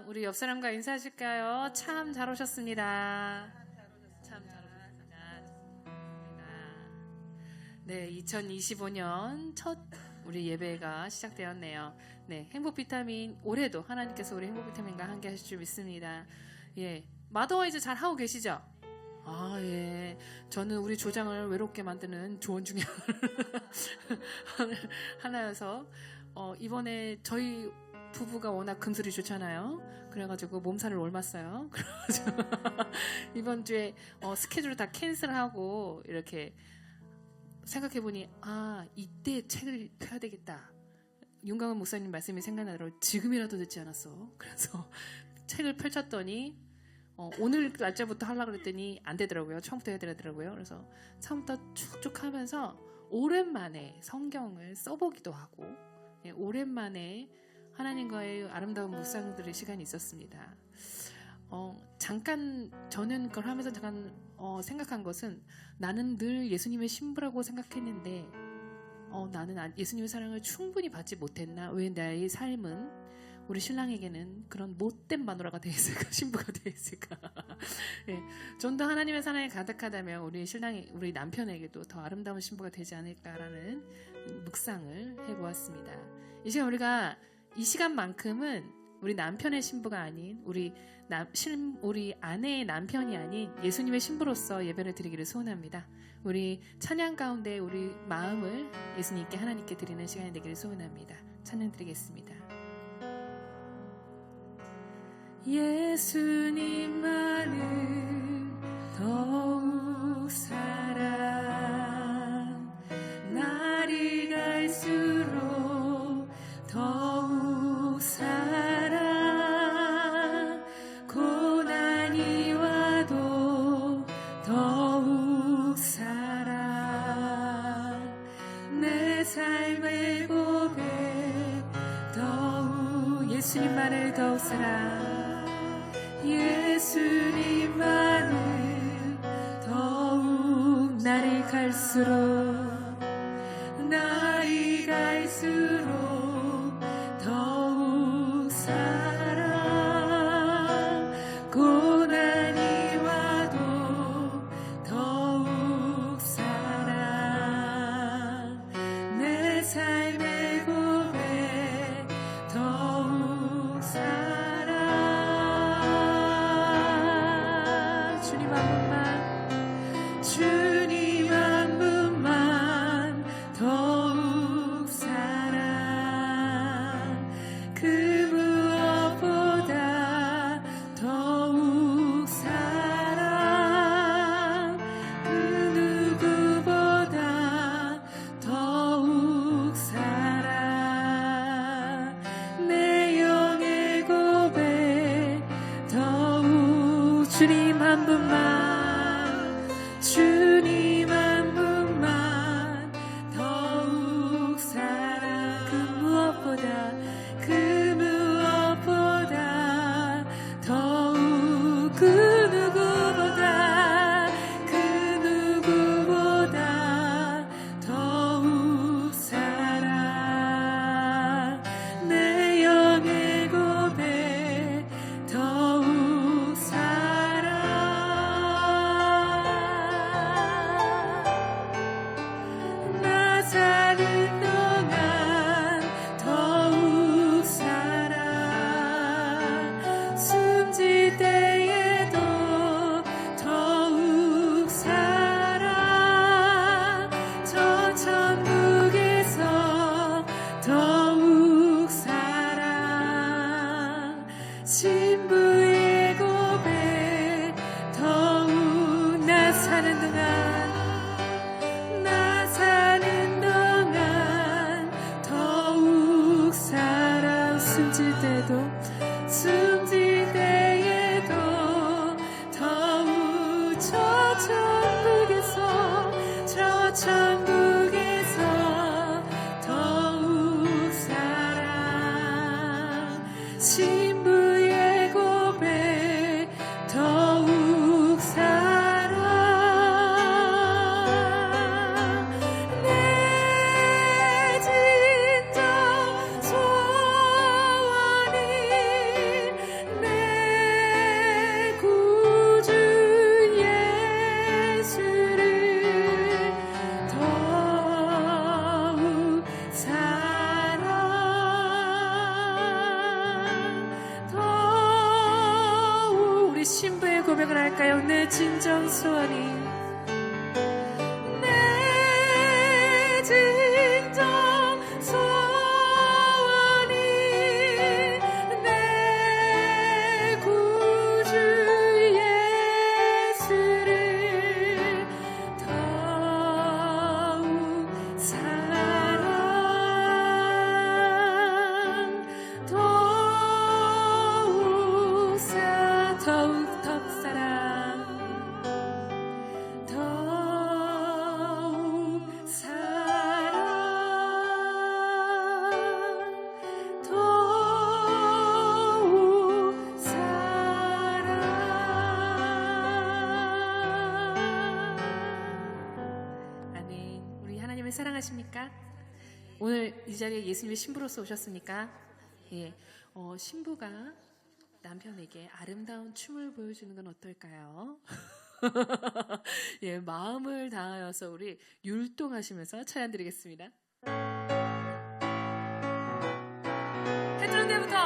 우리 옆 사람과 인사하실까요? 참 잘 오셨습니다. 참 잘 오셨습니다. 네, 2025년 첫 우리 예배가 시작되었네요. 네, 행복 비타민 올해도 하나님께서 우리 행복 비타민과 함께 하실 줄 믿습니다. 예, 마더와이즈 잘 하고 계시죠? 아, 예. 저는 우리 조장을 외롭게 만드는 조언 중에 하나여서 이번에 저희 부부가 워낙 금술이 좋잖아요. 그래가지고 몸살을 옮았어요. 그래가지고 이번 주에 스케줄을 다 캔슬하고 이렇게 생각해보니 이때 책을 펴야 되겠다. 윤강원 목사님 말씀이 생각나더라고요. 지금이라도 늦지 않았어. 그래서 책을 펼쳤더니 오늘 날짜부터 하려고 그랬더니 안 되더라고요. 처음부터 해야 되더라고요. 그래서 처음부터 쭉쭉 하면서 오랜만에 성경을 써보기도 하고 오랜만에 하나님과의 아름다운 묵상들의 시간이 있었습니다. 잠깐 저는 그걸 하면서 잠깐 생각한 것은 나는 늘 예수님의 신부라고 생각했는데 나는 예수님의 사랑을 충분히 받지 못했나? 왜 나의 삶은 우리 신랑에게는 그런 못된 마누라가 되어 있을까? 신부가 되어 있을까? 네, 좀 더 하나님의 사랑이 가득하다면 우리 남편에게도 더 아름다운 신부가 되지 않을까라는 묵상을 해보았습니다. 이 시간 우리가 이 시간만큼은 우리 남편의 신부가 아닌 우리 아내의 남편이 아닌 예수님의 신부로서 예배를 드리기를 소원합니다. 우리 찬양 가운데 우리 마음을 예수님께 하나님께 드리는 시간이 되기를 소원합니다. 찬양 드리겠습니다. 예수님만을 더욱 사랑 날이 갈수록 더욱 사랑 고난이 와도 더욱 사랑 내 삶의 고백 더욱 예수님만을 더욱 사랑 예수님만을 더욱 날이 갈수록 더욱 사랑 고난이 와도 더욱 사랑 내 삶의 고백 더욱 사랑 주님 한 분만 더욱 사랑 그 무엇보다 더욱 사랑 그 누구보다 더욱 사랑 내 영의 고백 더욱 주님 한 분만 주님 한 분만 더욱 사랑 그 무엇보다 더욱 그 누구보다 더욱 사랑 내 영의 고백 더욱 사랑 나 사는 동안 더욱 사랑 숨질 때에도 더욱 사랑 저 천국에서 더욱 사랑 신부의 고백 더욱 나 사는 동안 더욱 사랑 숨질 때에도 더욱 저 천국에서 더욱 사랑 신부의 고백 더욱 사랑 고백을 할까요? 내 진정 소원이 내 진정 소원이 내 구주 예수를 더욱 사랑 더욱 사랑 더욱 사랑 더욱 사랑. 아멘. 우리 하나님을 사랑하십니까? 오늘 이 자리에 예수님의 신부로서 오셨습니까? 예, 신부가 남편에게 아름다운 춤을 보여주는 건 어떨까요? 예, 마음을 다하여서 우리 율동하시면서 찬양 드리겠습니다. 해 뜨는 데부터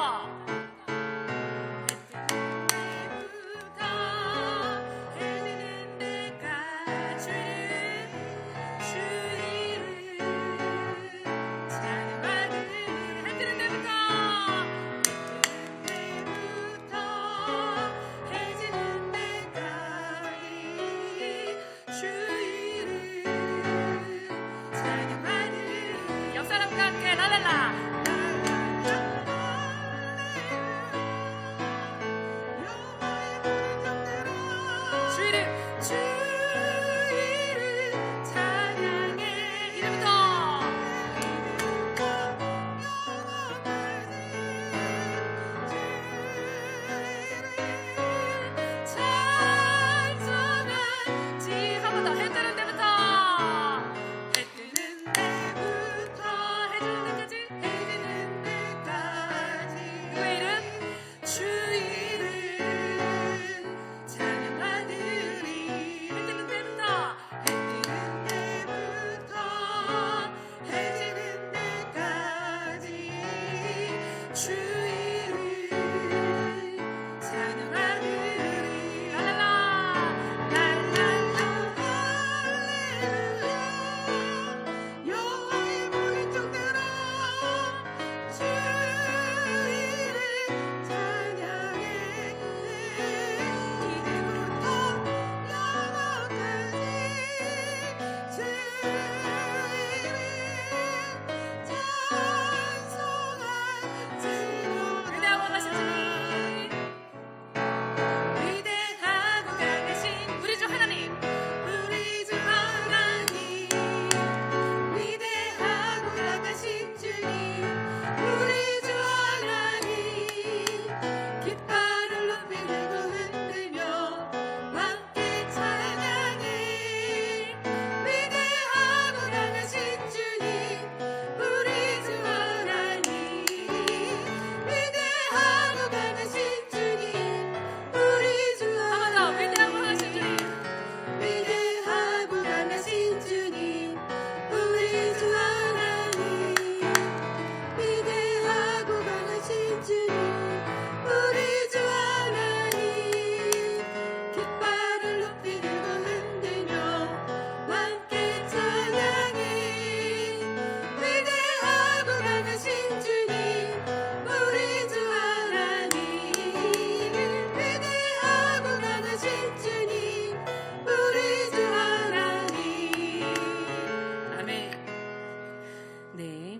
네,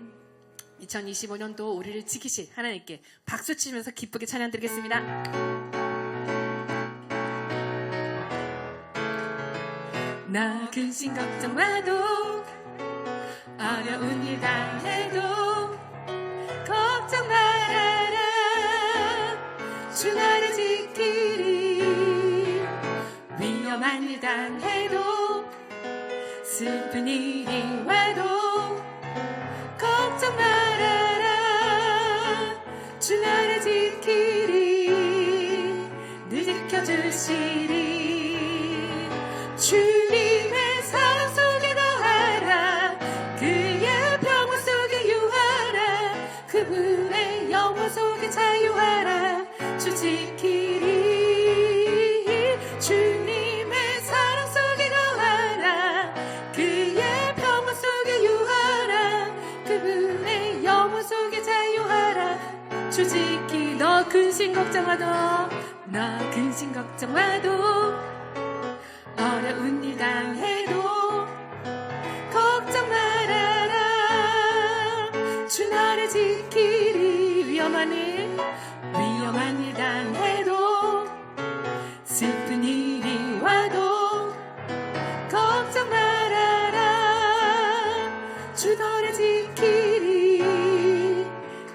2025년도 우리를 지키실 하나님께 박수 치면서 기쁘게 찬양 드리겠습니다. 나 근심 걱정 마도 어려운 일 당해도 걱정 말아라. 주 나를 지키리. 위험한 일 당해도 슬픈 일이 와도 걱정 말아라. 주 나를 지키리. 늘 지켜주시리. 주님의 사랑 속에 거하라. 그의 평화 속에 유하라. 그분의 영원 속에 자유하라. 주 지키리. 걱정와도 나 근심 걱정와도 어려운 일 당해도 걱정 말아라. 주 나를 지키리. 위험한 일 당해도 슬픈 일이 와도 걱정 말아라. 주 너를 지키리.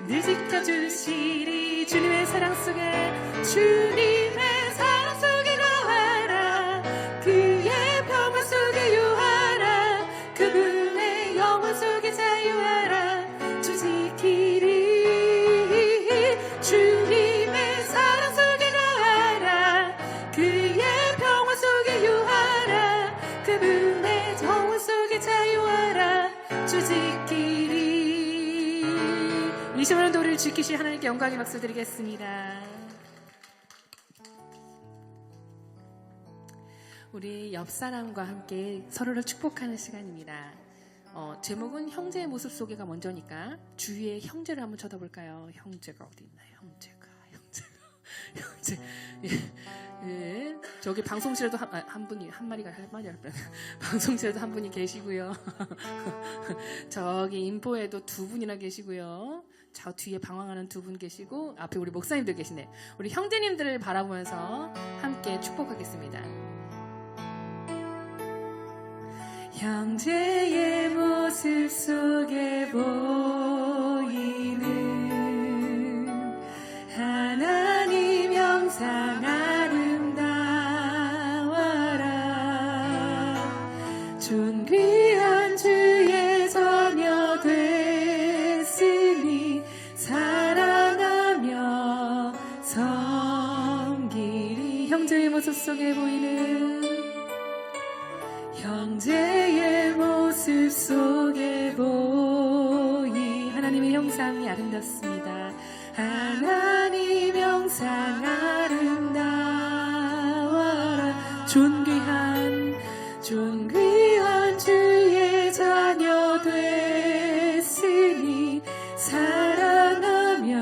늘 지켜주시리. 주님의 사랑 속에 주님의 사랑 속에 거하라. 그의 평화 속에 유하라. 그분의 영원 속에 자유하라. 주 지키리. 주님의 사랑 속에 거하라. 그의 평화 속에 유하라. 그분의 영원 속에 자유하라. 주 지키리. 이 시간은 우리를 지키실 하나님께 영광의 박수 드리겠습니다. 우리 옆 사람과 함께 서로를 축복하는 시간입니다. 제목은 형제의 모습 속에가 먼저니까 주위의 형제를 한번 쳐다볼까요? 형제가 어디 있나요? 형제. 예. 저기 방송실에도 한 분이 방송실에도 한 분이 계시고요. 저기 인포에도 두 분이나 계시고요. 저 뒤에 방황하는 두 분 계시고 앞에 우리 목사님들 계시네. 우리 형제님들을 바라보면서 함께 축복하겠습니다. 형제의 모습 속에 보이는 하나님 형상 아름다워라. 존귀한 주의 자녀 됐으니 사랑하며 섬기리. 형제의 모습 속에 보이는 형제의 모습 속에 보이 하나님의 형상이 아름답습니다. 하나님 형상 아름다워라. 존귀한 주의 자녀 됐으니 사랑하며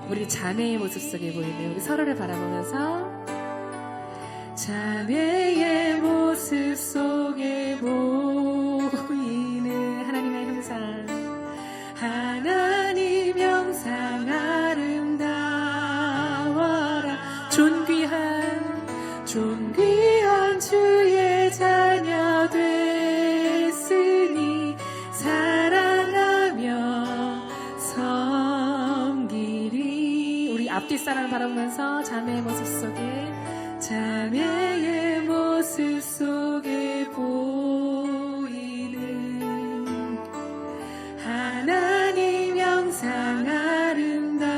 우리 자매의 모습 속에 보이는 우리 서로를 바라보면서 자매의 모습 속에 보이는 하나님의 형상 아름다워라. 존귀한 주의 자녀 됐으니 사랑하며 섬기리. 우리 앞뒤 사랑을 바라보면서 자매의 모습 속에 보이는 하나님 형상 아름다워라.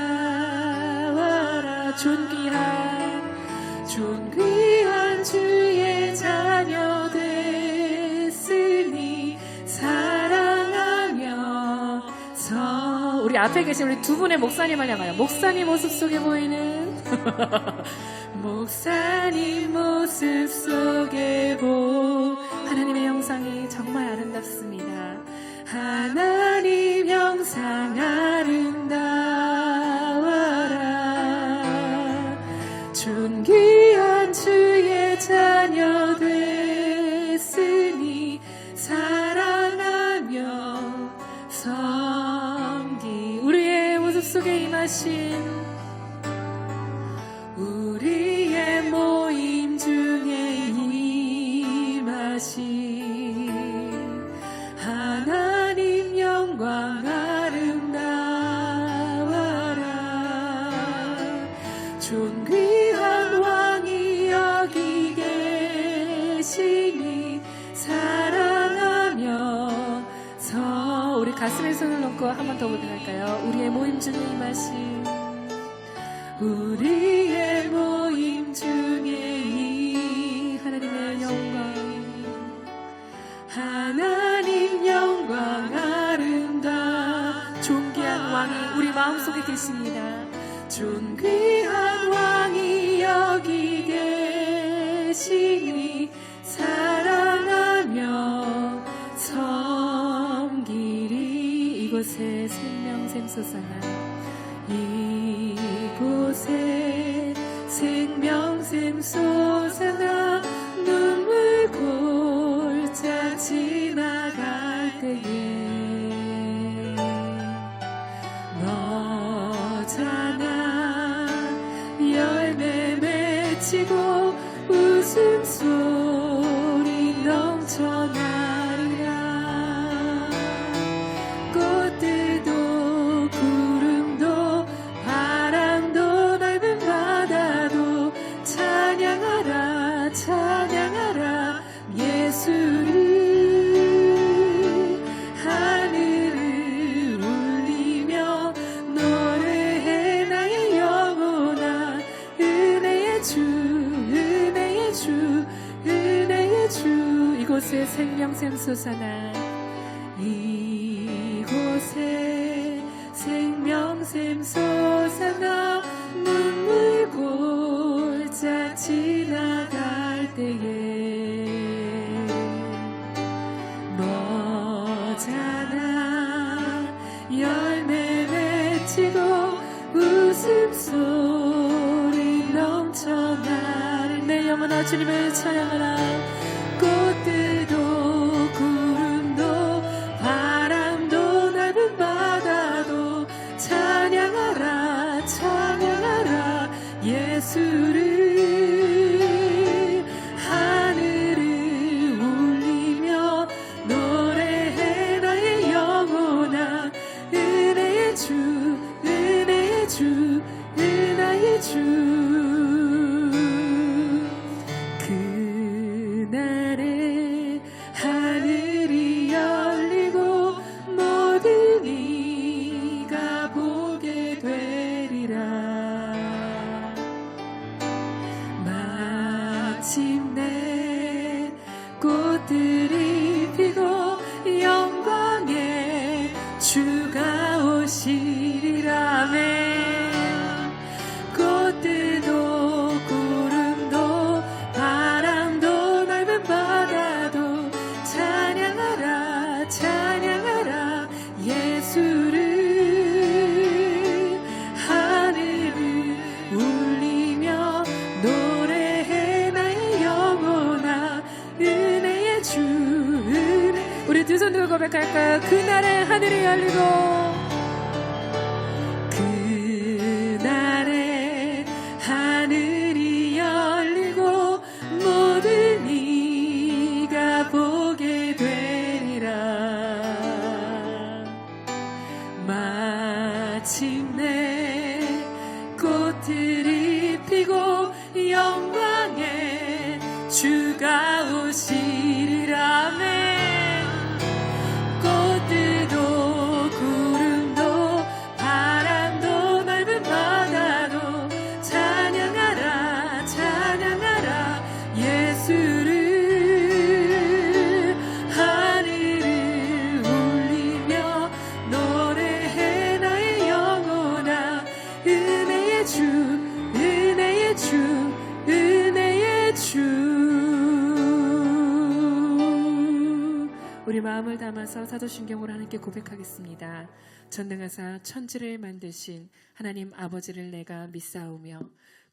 존귀한 주의 자녀 됐으니 사랑하며 우리 앞에 계신 우리 두 분의 목사님을 향하여 목사님 모습 속에 보이는 목사님 모습 속에 하나님의 형상이 정말 아름답습니다. 하나님 형상 아름다워라. 존귀한 주의 자녀 됐으니 사랑하며 섬기. 우리의 모습 속에 임하신 우리의 모임 중에 임하신 하나님 영광 아름다워라. 존귀한 왕이 여기 계시니 사랑하며 우리 가슴에 손을 놓고 한 번 더 보도록 할까요? 우리의 모임 중에 임하신 우리의 모임 중에 하나님의 영광 아름다. 존귀한 왕이 우리 마음속에 계십니다. 존귀한 왕이 여기 계시니 사랑하며 섬기리. 이곳에 생명 샘솟아나 생명 솟아나 눈물 골짜 지나갈 때에 너잖아 열매 맺히고 웃음소리 넘쳐나리라. 꽃들도 구름도 바람도 넓은 바다도 찬양하라 찬양하라 예수를. 하늘을 울리며 노래해 나의 영혼아 은혜의 주 은혜의 주 은혜의 주. 이곳에 생명샘 솟아나 이곳에 생명샘 솟아나 눈물 골짜 지나갈 때에 너잖아 열매 맺히고 웃음소리 넘쳐나를. 내 영혼아 주님을 찬양하라. 꽃들도 구름도 바람도 넓은 바다도 찬양하라 찬양하라 예수를. 하늘을 울리며 노래해 나의 영혼아 은혜의 주 은혜의 주 은혜의 주. 그날에 하늘이 열리고 모든 이가 보게 되리라. 마침내 꽃들이 피고 영광의 주가 오시리라. 아멘. 꽃들도 구름도 바람도 넓은 바다도 찬양하라 찬양하라 예수를. 하늘을 울리며 노래해 나의 영혼아 은혜의 주 은혜. 우리 두 손 들고 고백할까요? 그날에 하늘이 열리고 그날에 하늘이 열리고 모든 이가 보게 되리라. 마침내 꽃들이 피고 영광의 주가 오시리라. 아멘. 꽃들도 구름도 바람도 넓은 바다도 찬양하라 찬양하라 예수를. 하늘을 울리며 노래해 나의 영혼아 은혜의 주 은혜의 주 은혜의 주. 우리 마음을 담아서 사도신경으로 하나님께 고백하겠습니다. 전능하사 천지를 만드신 하나님 아버지를 내가 믿사오며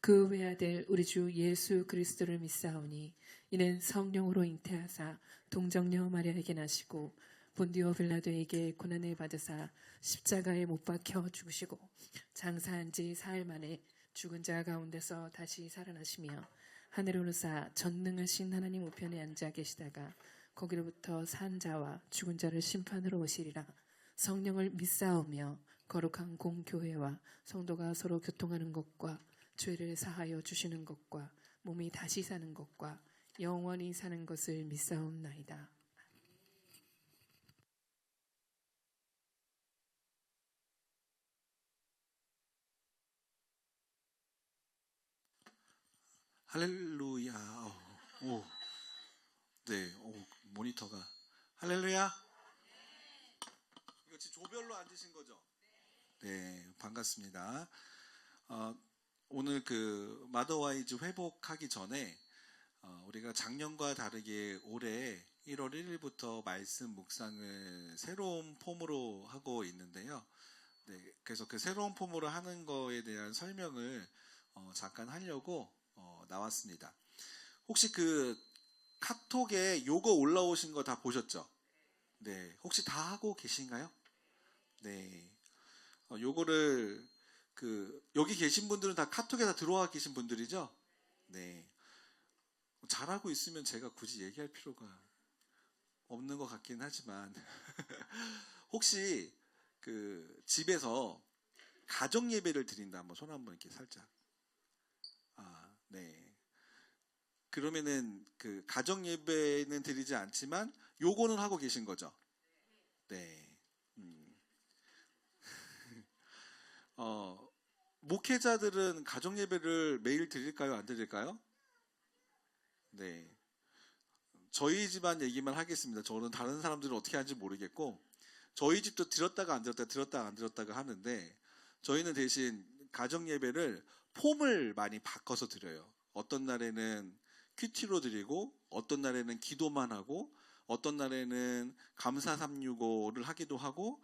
그 외아들 우리 주 예수 그리스도를 믿사오니 이는 성령으로 잉태하사 동정녀 마리아에게 나시고 본디오 빌라도에게 고난을 받으사 십자가에 못 박혀 죽으시고 장사한 지 사흘 만에 죽은 자 가운데서 다시 살아나시며 하늘에 오르사 전능하신 하나님 우편에 앉아 계시다가 거기로부터 산 자와 죽은 자를 심판으로 오시리라. 성령을 믿사오며 거룩한 공교회와 성도가 서로 교통하는 것과 죄를 사하여 주시는 것과 몸이 다시 사는 것과 영원히 사는 것을 믿사옵나이다. 할렐루야. 오, 네, 모니터가 할렐루야. 이거 지금 조별로 앉으신 거죠? 네, 반갑습니다. 오늘 그 마더와이즈 회복하기 전에 우리가 작년과 다르게 올해 1월 1일부터 말씀 묵상을 새로운 폼으로 하고 있는데요. 네, 그래서 그 새로운 폼으로 하는 거에 대한 설명을 잠깐 하려고 나왔습니다. 혹시 그 카톡에 요거 올라오신 거 다 보셨죠? 네. 혹시 다 하고 계신가요? 네. 요거를 여기 계신 분들은 다 카톡에 다 들어와 계신 분들이죠? 네. 잘하고 있으면 제가 굳이 얘기할 필요가 없는 것 같긴 하지만 혹시 집에서 가정 예배를 드린다 한번 손 한번 이렇게 살짝. 네. 그러면은 가정 예배는 드리지 않지만 요거는 하고 계신 거죠? 네. 목회자들은 가정 예배를 매일 드릴까요? 안 드릴까요? 네. 저희 집안 얘기만 하겠습니다. 저는 다른 사람들은 어떻게 하는지 모르겠고, 저희 집도 드렸다가 안 드렸다가 드렸다가 안 드렸다가 하는데, 저희는 대신 가정 예배를 폼을 많이 바꿔서 드려요. 어떤 날에는 큐티로 드리고, 어떤 날에는 기도만 하고, 어떤 날에는 감사 365를 하기도 하고,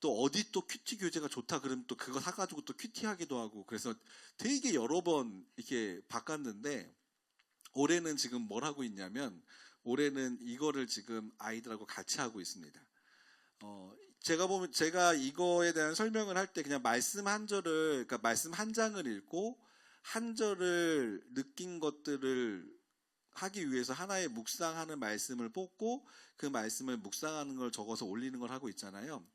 또 어디 또 큐티 교재가 좋다 그러면 또 그거 사가지고 또 큐티 하기도 하고, 그래서 되게 여러 번 이렇게 바꿨는데, 올해는 지금 뭘 하고 있냐면, 올해는 이거를 지금 아이들하고 같이 하고 있습니다. 제가 이거에 대한 설명을 할 때 그냥 말씀 한 절을, 그러니까 말씀 한 장을 읽고 한 절을 느낀 것들을 하기 위해서 하나의 묵상하는 말씀을 뽑고 그 말씀을 묵상하는 걸 적어서 올리는 걸 하고 있잖아요.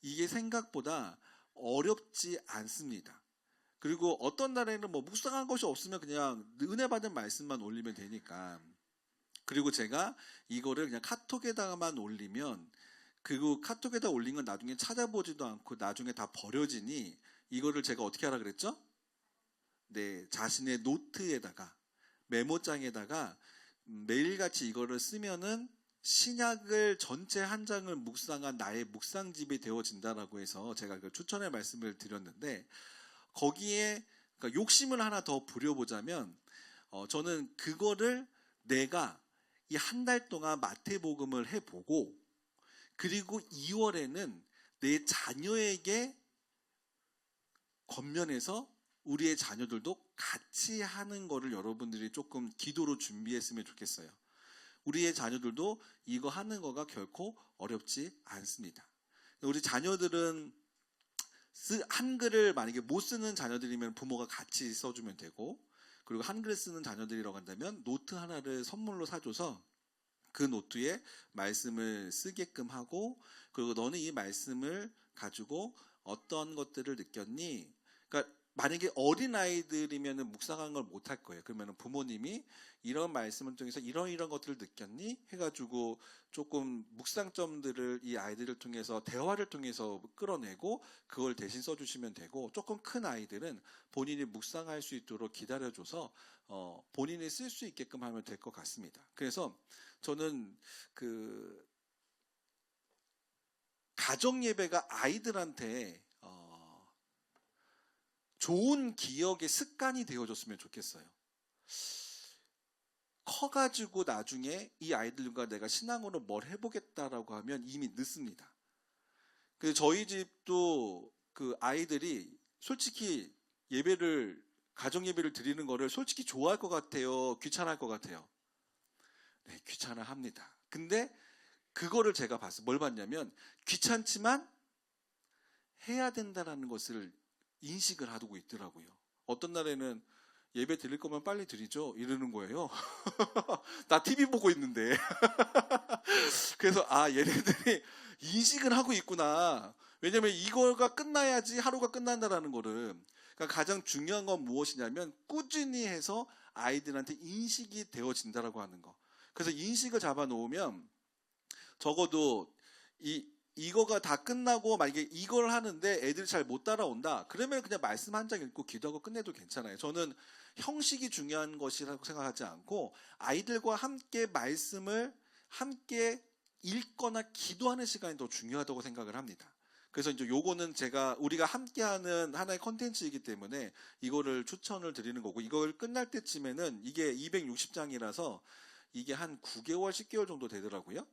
이게 생각보다 어렵지 않습니다. 그리고 어떤 날에는 뭐 묵상한 것이 없으면 그냥 은혜 받은 말씀만 올리면 되니까. 그리고 제가 이거를 그냥 카톡에다가만 올리면, 그리고 카톡에다 올린 건 나중에 찾아보지도 않고 나중에 다 버려지니, 이거를 제가 어떻게 하라 그랬죠? 네, 자신의 노트에다가, 메모장에다가 매일같이 이거를 쓰면은 신약을 전체 한 장을 묵상한 나의 묵상집이 되어진다라고 해서 제가 그 추천의 말씀을 드렸는데, 거기에 그러니까 욕심을 하나 더 부려보자면, 저는 그거를 내가 이 한 달 동안 마태복음을 해보고, 그리고 2월에는 내 자녀에게 권면해서 우리의 자녀들도 같이 하는 거를 여러분들이 조금 기도로 준비했으면 좋겠어요. 우리의 자녀들도 이거 하는 거가 결코 어렵지 않습니다. 우리 자녀들은 한글을 만약에 못 쓰는 자녀들이면 부모가 같이 써주면 되고, 그리고 한글 쓰는 자녀들이라고 한다면 노트 하나를 선물로 사줘서 그 노트에 말씀을 쓰게끔 하고, 그리고 너는 이 말씀을 가지고 어떤 것들을 느꼈니? 그러니까 만약에 어린아이들이면 묵상하는 걸 못할 거예요. 그러면 부모님이 이런 말씀을 통해서 이런 것들을 느꼈니? 해가지고 조금 묵상점들을 이 아이들을 통해서 대화를 통해서 끌어내고 그걸 대신 써주시면 되고, 조금 큰 아이들은 본인이 묵상할 수 있도록 기다려줘서 본인이 쓸 수 있게끔 하면 될 것 같습니다. 그래서 저는 가정 예배가 아이들한테 좋은 기억의 습관이 되어줬으면 좋겠어요. 커가지고 나중에 이 아이들과 내가 신앙으로 뭘 해보겠다라고 하면 이미 늦습니다. 그래서 저희 집도 그 아이들이 솔직히 가정 예배를 드리는 거를 솔직히 좋아할 것 같아요? 귀찮아할 것 같아요? 네, 귀찮아합니다. 근데 그거를 제가 봤어요. 뭘 봤냐면, 귀찮지만 해야 된다는 것을 인식을 하고 있더라고요. 어떤 날에는 예배 드릴 거면 빨리 드리죠 이러는 거예요. 나 TV 보고 있는데. 그래서 얘네들이 인식을 하고 있구나. 왜냐면 이거가 끝나야지 하루가 끝난다라는 거를. 그러니까 가장 중요한 건 무엇이냐면 꾸준히 해서 아이들한테 인식이 되어진다라고 하는 거. 그래서 인식을 잡아 놓으면 적어도 이거가 다 끝나고 만약에 이걸 하는데 애들이 잘 못 따라온다, 그러면 그냥 말씀 한 장 읽고 기도하고 끝내도 괜찮아요. 저는 형식이 중요한 것이라고 생각하지 않고 아이들과 함께 말씀을 함께 읽거나 기도하는 시간이 더 중요하다고 생각을 합니다. 그래서 이제 요거는 우리가 함께하는 하나의 컨텐츠이기 때문에 이거를 추천을 드리는 거고, 이걸 끝날 때쯤에는 이게 260장이라서 이게 한 9개월, 10개월 정도 되더라고요.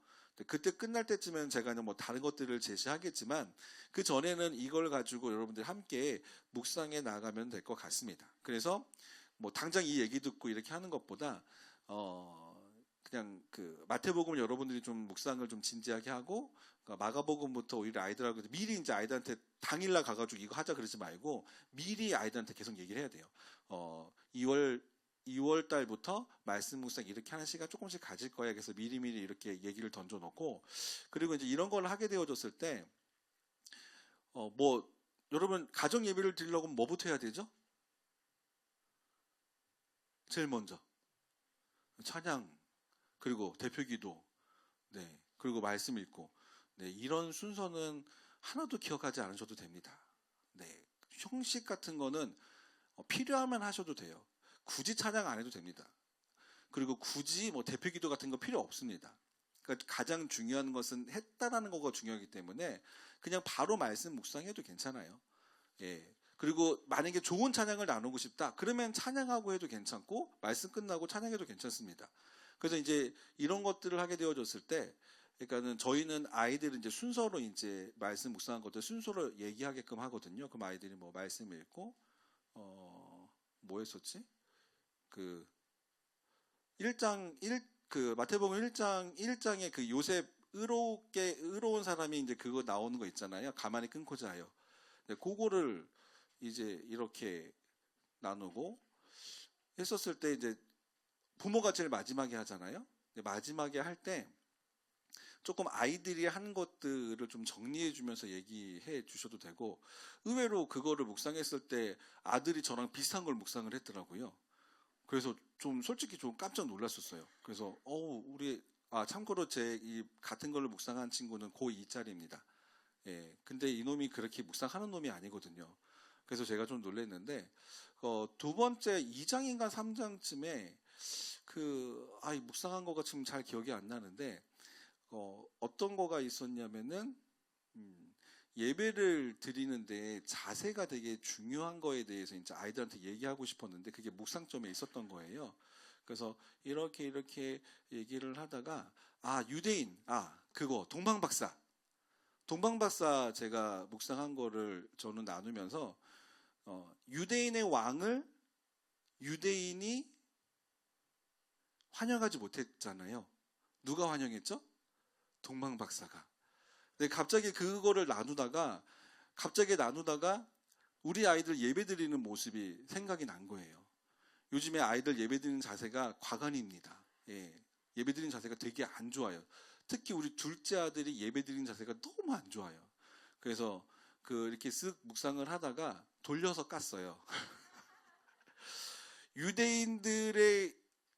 그때 끝날 때쯤에는 제가 뭐 다른 것들을 제시하겠지만, 그 전에는 이걸 가지고 여러분들 함께 묵상해 나가면 될 것 같습니다. 그래서 뭐 당장 이 얘기 듣고 이렇게 하는 것보다 그냥 그 마태복음 여러분들이 좀 묵상을 좀 진지하게 하고 그러니까 마가복음부터 오히려 아이들하고 미리 이제 아이들한테 당일날 가가지고 이거 하자 그러지 말고 미리 아이들한테 계속 얘기를 해야 돼요. 2월 달부터 말씀 묵상 이렇게 하는 시간 조금씩 가질 거야. 그래서 미리미리 이렇게 얘기를 던져놓고 그리고 이제 이런 걸 하게 되어졌을 때 뭐 여러분 가정 예배를 드리려고 뭐부터 해야 되죠? 제일 먼저 찬양 그리고 대표기도 네 그리고 말씀 읽고 네 이런 순서는 하나도 기억하지 않으셔도 됩니다. 네 형식 같은 거는 필요하면 하셔도 돼요. 굳이 찬양 안 해도 됩니다. 그리고 굳이 뭐 대표기도 같은 거 필요 없습니다. 그러니까 가장 중요한 것은 했다라는 거가 중요하기 때문에 그냥 바로 말씀 묵상해도 괜찮아요. 예. 그리고 만약에 좋은 찬양을 나누고 싶다. 그러면 찬양하고 해도 괜찮고 말씀 끝나고 찬양해도 괜찮습니다. 그래서 이제 이런 것들을 하게 되어졌을 때 그러니까는 저희는 아이들은 이제 순서로 이제 말씀 묵상한 것들 순서로 얘기하게끔 하거든요. 그럼 아이들이 뭐 말씀 읽고 뭐 했었지? 그 1장 그 마태복음 1장에 그 요셉 의로운 사람이 이제 그거 나오는 거 있잖아요. 가만히 끊고자 하여. 네, 그거를 이제 이렇게 나누고 했었을 때 이제 부모가 제일 마지막에 하잖아요. 마지막에 할 때 조금 아이들이 하는 것들을 좀 정리해 주면서 얘기해 주셔도 되고 의외로 그거를 묵상했을 때 아들이 저랑 비슷한 걸 묵상을 했더라고요. 그래서 좀 솔직히 좀 깜짝 놀랐었어요. 그래서 참고로 제 이 같은 걸로 묵상한 친구는 고2짜리입니다. 예, 근데 이놈이 그렇게 묵상하는 놈이 아니거든요. 그래서 제가 좀 놀랐는데 두 번째 2장인가 3장쯤에 이 묵상한 거가 지금 잘 기억이 안 나는데 어떤 거가 있었냐면은 예배를 드리는데 자세가 되게 중요한 거에 대해서 이제 아이들한테 얘기하고 싶었는데 그게 묵상점에 있었던 거예요. 그래서 이렇게 얘기를 하다가 유대인 그거 동방박사 제가 묵상한 거를 저는 나누면서 유대인의 왕을 유대인이 환영하지 못했잖아요. 누가 환영했죠? 동방박사가. 근데 갑자기 그거를 나누다가 우리 아이들 예배드리는 모습이 생각이 난 거예요. 요즘에 아이들 예배드리는 자세가 과간입니다. 예, 예배드리는 자세가 되게 안 좋아요. 특히 우리 둘째 아들이 예배드리는 자세가 너무 안 좋아요. 그래서 이렇게 쓱 묵상을 하다가 돌려서 깠어요.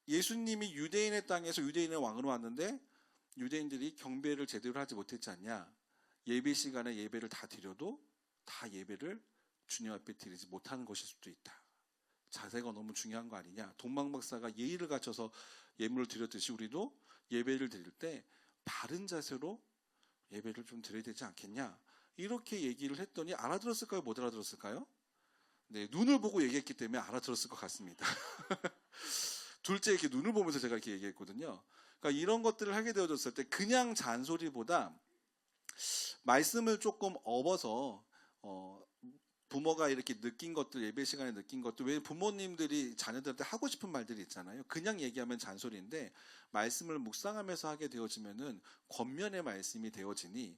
예수님이 유대인의 땅에서 유대인의 왕으로 왔는데 유대인들이 경배를 제대로 하지 못했지 않냐. 예배 시간에 예배를 다 드려도 다 예배를 주님 앞에 드리지 못하는 것일 수도 있다. 자세가 너무 중요한 거 아니냐. 동방박사가 예의를 갖춰서 예물을 드렸듯이 우리도 예배를 드릴 때 바른 자세로 예배를 좀 드려야 되지 않겠냐. 이렇게 얘기를 했더니 알아들었을까요? 못 알아들었을까요? 네, 눈을 보고 얘기했기 때문에 알아들었을 것 같습니다. 둘째 이렇게 눈을 보면서 제가 이렇게 얘기했거든요. 그러니까 이런 것들을 하게 되어졌을 때 그냥 잔소리보다 말씀을 조금 업어서 부모가 이렇게 느낀 것들, 예배 시간에 느낀 것들, 왜 부모님들이 자녀들한테 하고 싶은 말들이 있잖아요. 그냥 얘기하면 잔소리인데 말씀을 묵상하면서 하게 되어지면은 권면의 말씀이 되어지니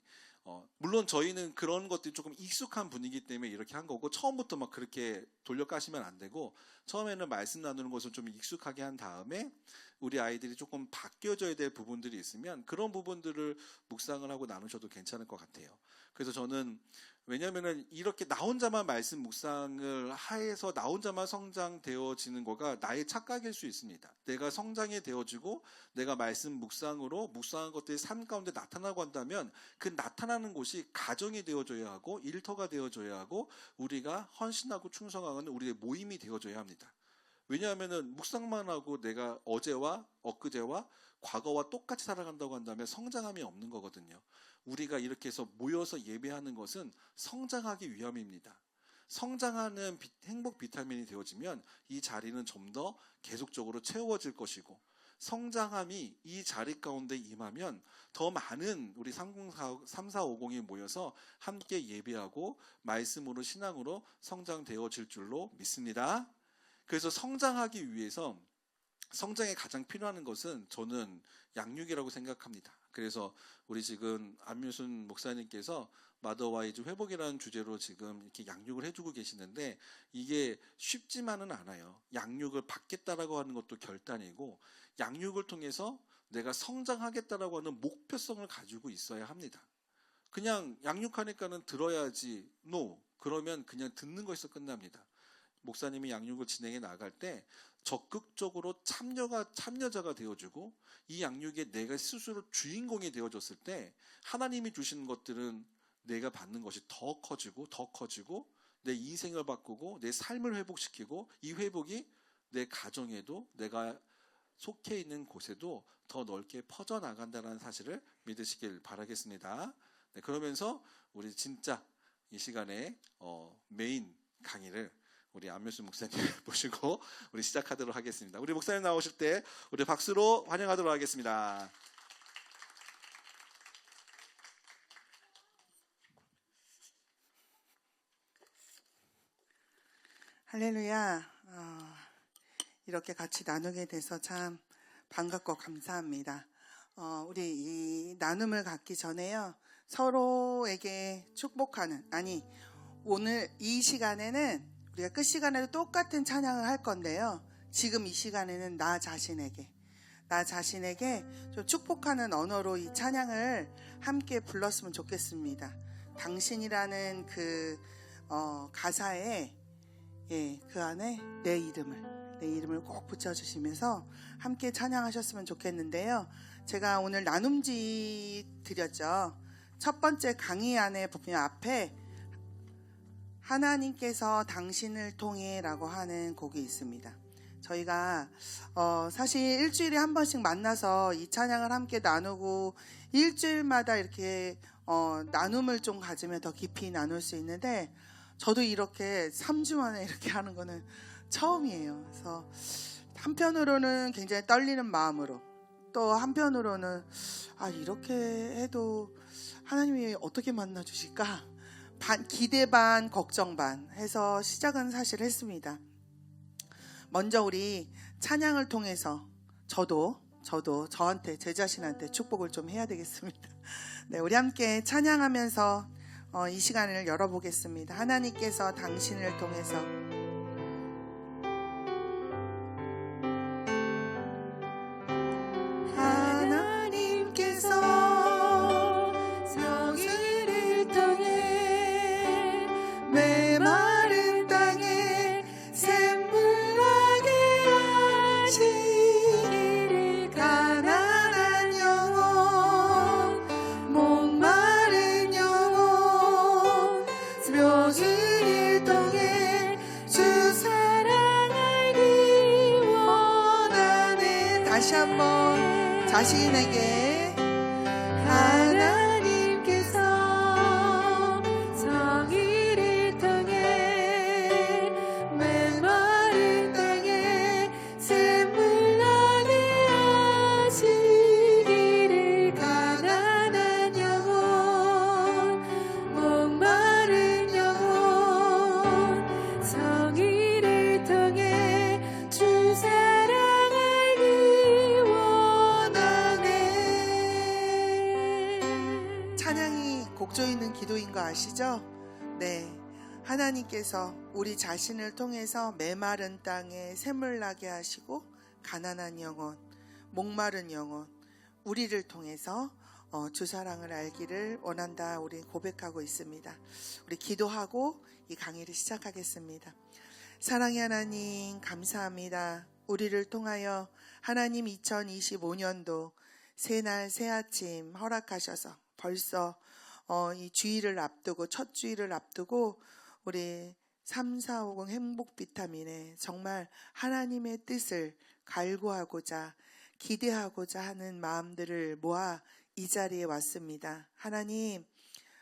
물론 저희는 그런 것들이 조금 익숙한 분위기 때문에 이렇게 한 거고 처음부터 막 그렇게 돌려까시면 안 되고 처음에는 말씀 나누는 것을 좀 익숙하게 한 다음에 우리 아이들이 조금 바뀌어져야 될 부분들이 있으면 그런 부분들을 묵상을 하고 나누셔도 괜찮을 것 같아요. 그래서 저는 왜냐하면 이렇게 나 혼자만 말씀 묵상을 해서 나 혼자만 성장되어지는 거가 나의 착각일 수 있습니다. 내가 성장이 되어지고 내가 말씀 묵상으로 묵상한 것들이 삶 가운데 나타나고 한다면 그 나타나는 곳이 가정이 되어줘야 하고 일터가 되어줘야 하고 우리가 헌신하고 충성하는 우리의 모임이 되어줘야 합니다. 왜냐하면 묵상만 하고 내가 어제와 엊그제와 과거와 똑같이 살아간다고 한다면 성장함이 없는 거거든요. 우리가 이렇게 해서 모여서 예배하는 것은 성장하기 위함입니다. 성장하는 행복 비타민이 되어지면 이 자리는 좀 더 계속적으로 채워질 것이고 성장함이 이 자리 가운데 임하면 더 많은 우리 3450이 모여서 함께 예배하고 말씀으로 신앙으로 성장되어질 줄로 믿습니다. 그래서 성장하기 위해서 성장에 가장 필요한 것은 저는 양육이라고 생각합니다. 그래서 우리 지금 안민순 목사님께서 마더와이즈 회복이라는 주제로 지금 이렇게 양육을 해주고 계시는데 이게 쉽지만은 않아요. 양육을 받겠다라고 하는 것도 결단이고 양육을 통해서 내가 성장하겠다라고 하는 목표성을 가지고 있어야 합니다. 그냥 양육하니까는 들어야지. No. 그러면 그냥 듣는 것에서 끝납니다. 목사님이 양육을 진행해 나갈 때 적극적으로 참여자가 되어주고 이 양육에 내가 스스로 주인공이 되어줬을 때 하나님이 주시는 것들은 내가 받는 것이 더 커지고 내 인생을 바꾸고 내 삶을 회복시키고 이 회복이 내 가정에도 내가 속해 있는 곳에도 더 넓게 퍼져나간다는 사실을 믿으시길 바라겠습니다. 네, 그러면서 우리 진짜 이 시간에 메인 강의를 우리 안민순 목사님 모시고 우리 시작하도록 하겠습니다. 우리 목사님 나오실 때 우리 박수로 환영하도록 하겠습니다. 할렐루야. 이렇게 같이 나누게 돼서 참 반갑고 감사합니다. 우리 이 나눔을 갖기 전에요. 서로에게 축복하는, 오늘 이 시간에는 우리가 끝 시간에도 똑같은 찬양을 할 건데요. 지금 이 시간에는 나 자신에게 좀 축복하는 언어로 이 찬양을 함께 불렀으면 좋겠습니다. 당신이라는 그 가사에 그 안에 내 이름을 꼭 붙여주시면서 함께 찬양하셨으면 좋겠는데요. 제가 오늘 나눔지 드렸죠. 첫 번째 강의 안에 보면 앞에 하나님께서 당신을 통해 라고 하는 곡이 있습니다. 저희가 사실 일주일에 한 번씩 만나서 이 찬양을 함께 나누고 일주일마다 이렇게 나눔을 좀 가지면 더 깊이 나눌 수 있는데 저도 이렇게 3주 만에 이렇게 하는 거는 처음이에요. 그래서 한편으로는 굉장히 떨리는 마음으로 또 한편으로는 이렇게 해도 하나님이 어떻게 만나 주실까? 기대 반 걱정 반 해서 시작은 사실 했습니다. 먼저 우리 찬양을 통해서 저도 저한테 제 자신한테 축복을 좀 해야 되겠습니다. 네, 우리 함께 찬양하면서 이 시간을 열어보겠습니다. 하나님께서 당신을 통해서 성의를 통해 메마른 땅에 샘물 나게 하시기를 가난한 영혼 목마른 영혼 묘수를 통해 주 사랑 알기 원하는 다시 한번 자신에게 하나님께서 성의를 통해 메마른 땅에 샘물 나게 하시기를 가난한 영혼 목마른 영혼 성의를 통해 주 사랑 알기 원하네. 찬양이 곡조 있는 기도인 거 아시죠? 네, 하나님께서 우리 자신을 통해서 메마른 땅에 샘물 나게 하시고 가난한 영혼, 목마른 영혼, 우리를 통해서 주 사랑을 알기를 원한다. 우리 고백하고 있습니다. 우리 기도하고 이 강의를 시작하겠습니다. 사랑의 하나님 감사합니다. 우리를 통하여 하나님 2025년도 새날 새아침 허락하셔서 벌써 이 주일을 앞두고 첫 주일을 앞두고 우리 3450 행복 비타민에 정말 하나님의 뜻을 갈구하고자 기대하고자 하는 마음들을 모아 이 자리에 왔습니다. 하나님,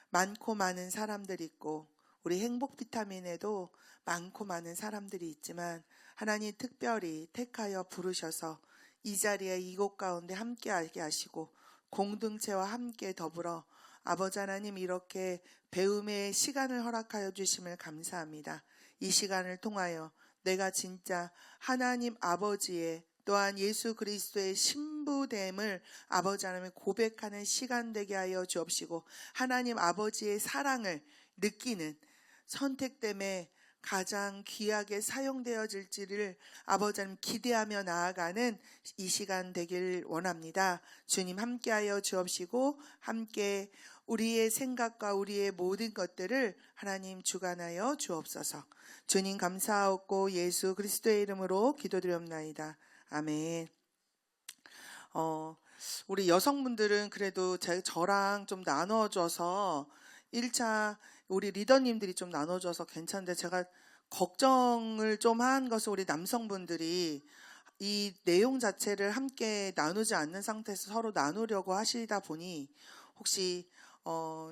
많고 많은 사람들이 있고 우리 행복 비타민에도 많고 많은 사람들이 있지만 하나님 특별히 택하여 부르셔서 이 자리에 이곳 가운데 함께하게 하시고 공동체와 함께 더불어 아버지 하나님 이렇게 배움의 시간을 허락하여 주심을 감사합니다. 이 시간을 통하여 내가 진짜 하나님 아버지의 또한 예수 그리스도의 신부됨을 아버지 하나님에 고백하는 시간 되게 하여 주옵시고, 하나님 아버지의 사랑을 느끼는 선택됨에 가장 귀하게 사용되어질지를 아버지 하나님 기대하며 나아가는 이 시간 되길 원합니다. 주님 함께하여 주옵시고, 함께 우리의 생각과 우리의 모든 것들을 하나님 주관하여 주옵소서. 주님 감사하옵고 예수 그리스도의 이름으로 기도드리옵나이다. 아멘. 우리 여성분들은 그래도 저랑 좀 나눠줘서 1차 우리 리더님들이 좀 나눠줘서 괜찮은데, 제가 걱정을 좀 한 것은 우리 남성분들이 이 내용 자체를 함께 나누지 않는 상태에서 서로 나누려고 하시다 보니 혹시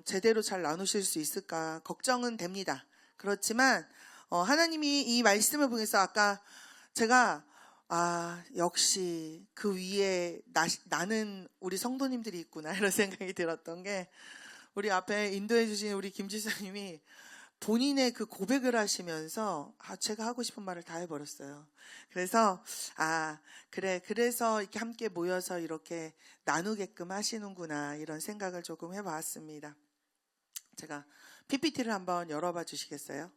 제대로 잘 나누실 수 있을까 걱정은 됩니다. 그렇지만 하나님이 이 말씀을 보면서 아까 제가 역시 그 위에 나는 우리 성도님들이 있구나 이런 생각이 들었던 게, 우리 앞에 인도해 주신 우리 김 지사님이 본인의 그 고백을 하시면서 제가 하고 싶은 말을 다 해버렸어요. 그래서 그래서 이렇게 함께 모여서 이렇게 나누게끔 하시는구나 이런 생각을 조금 해봤습니다. 제가 PPT를 한번 열어봐 주시겠어요?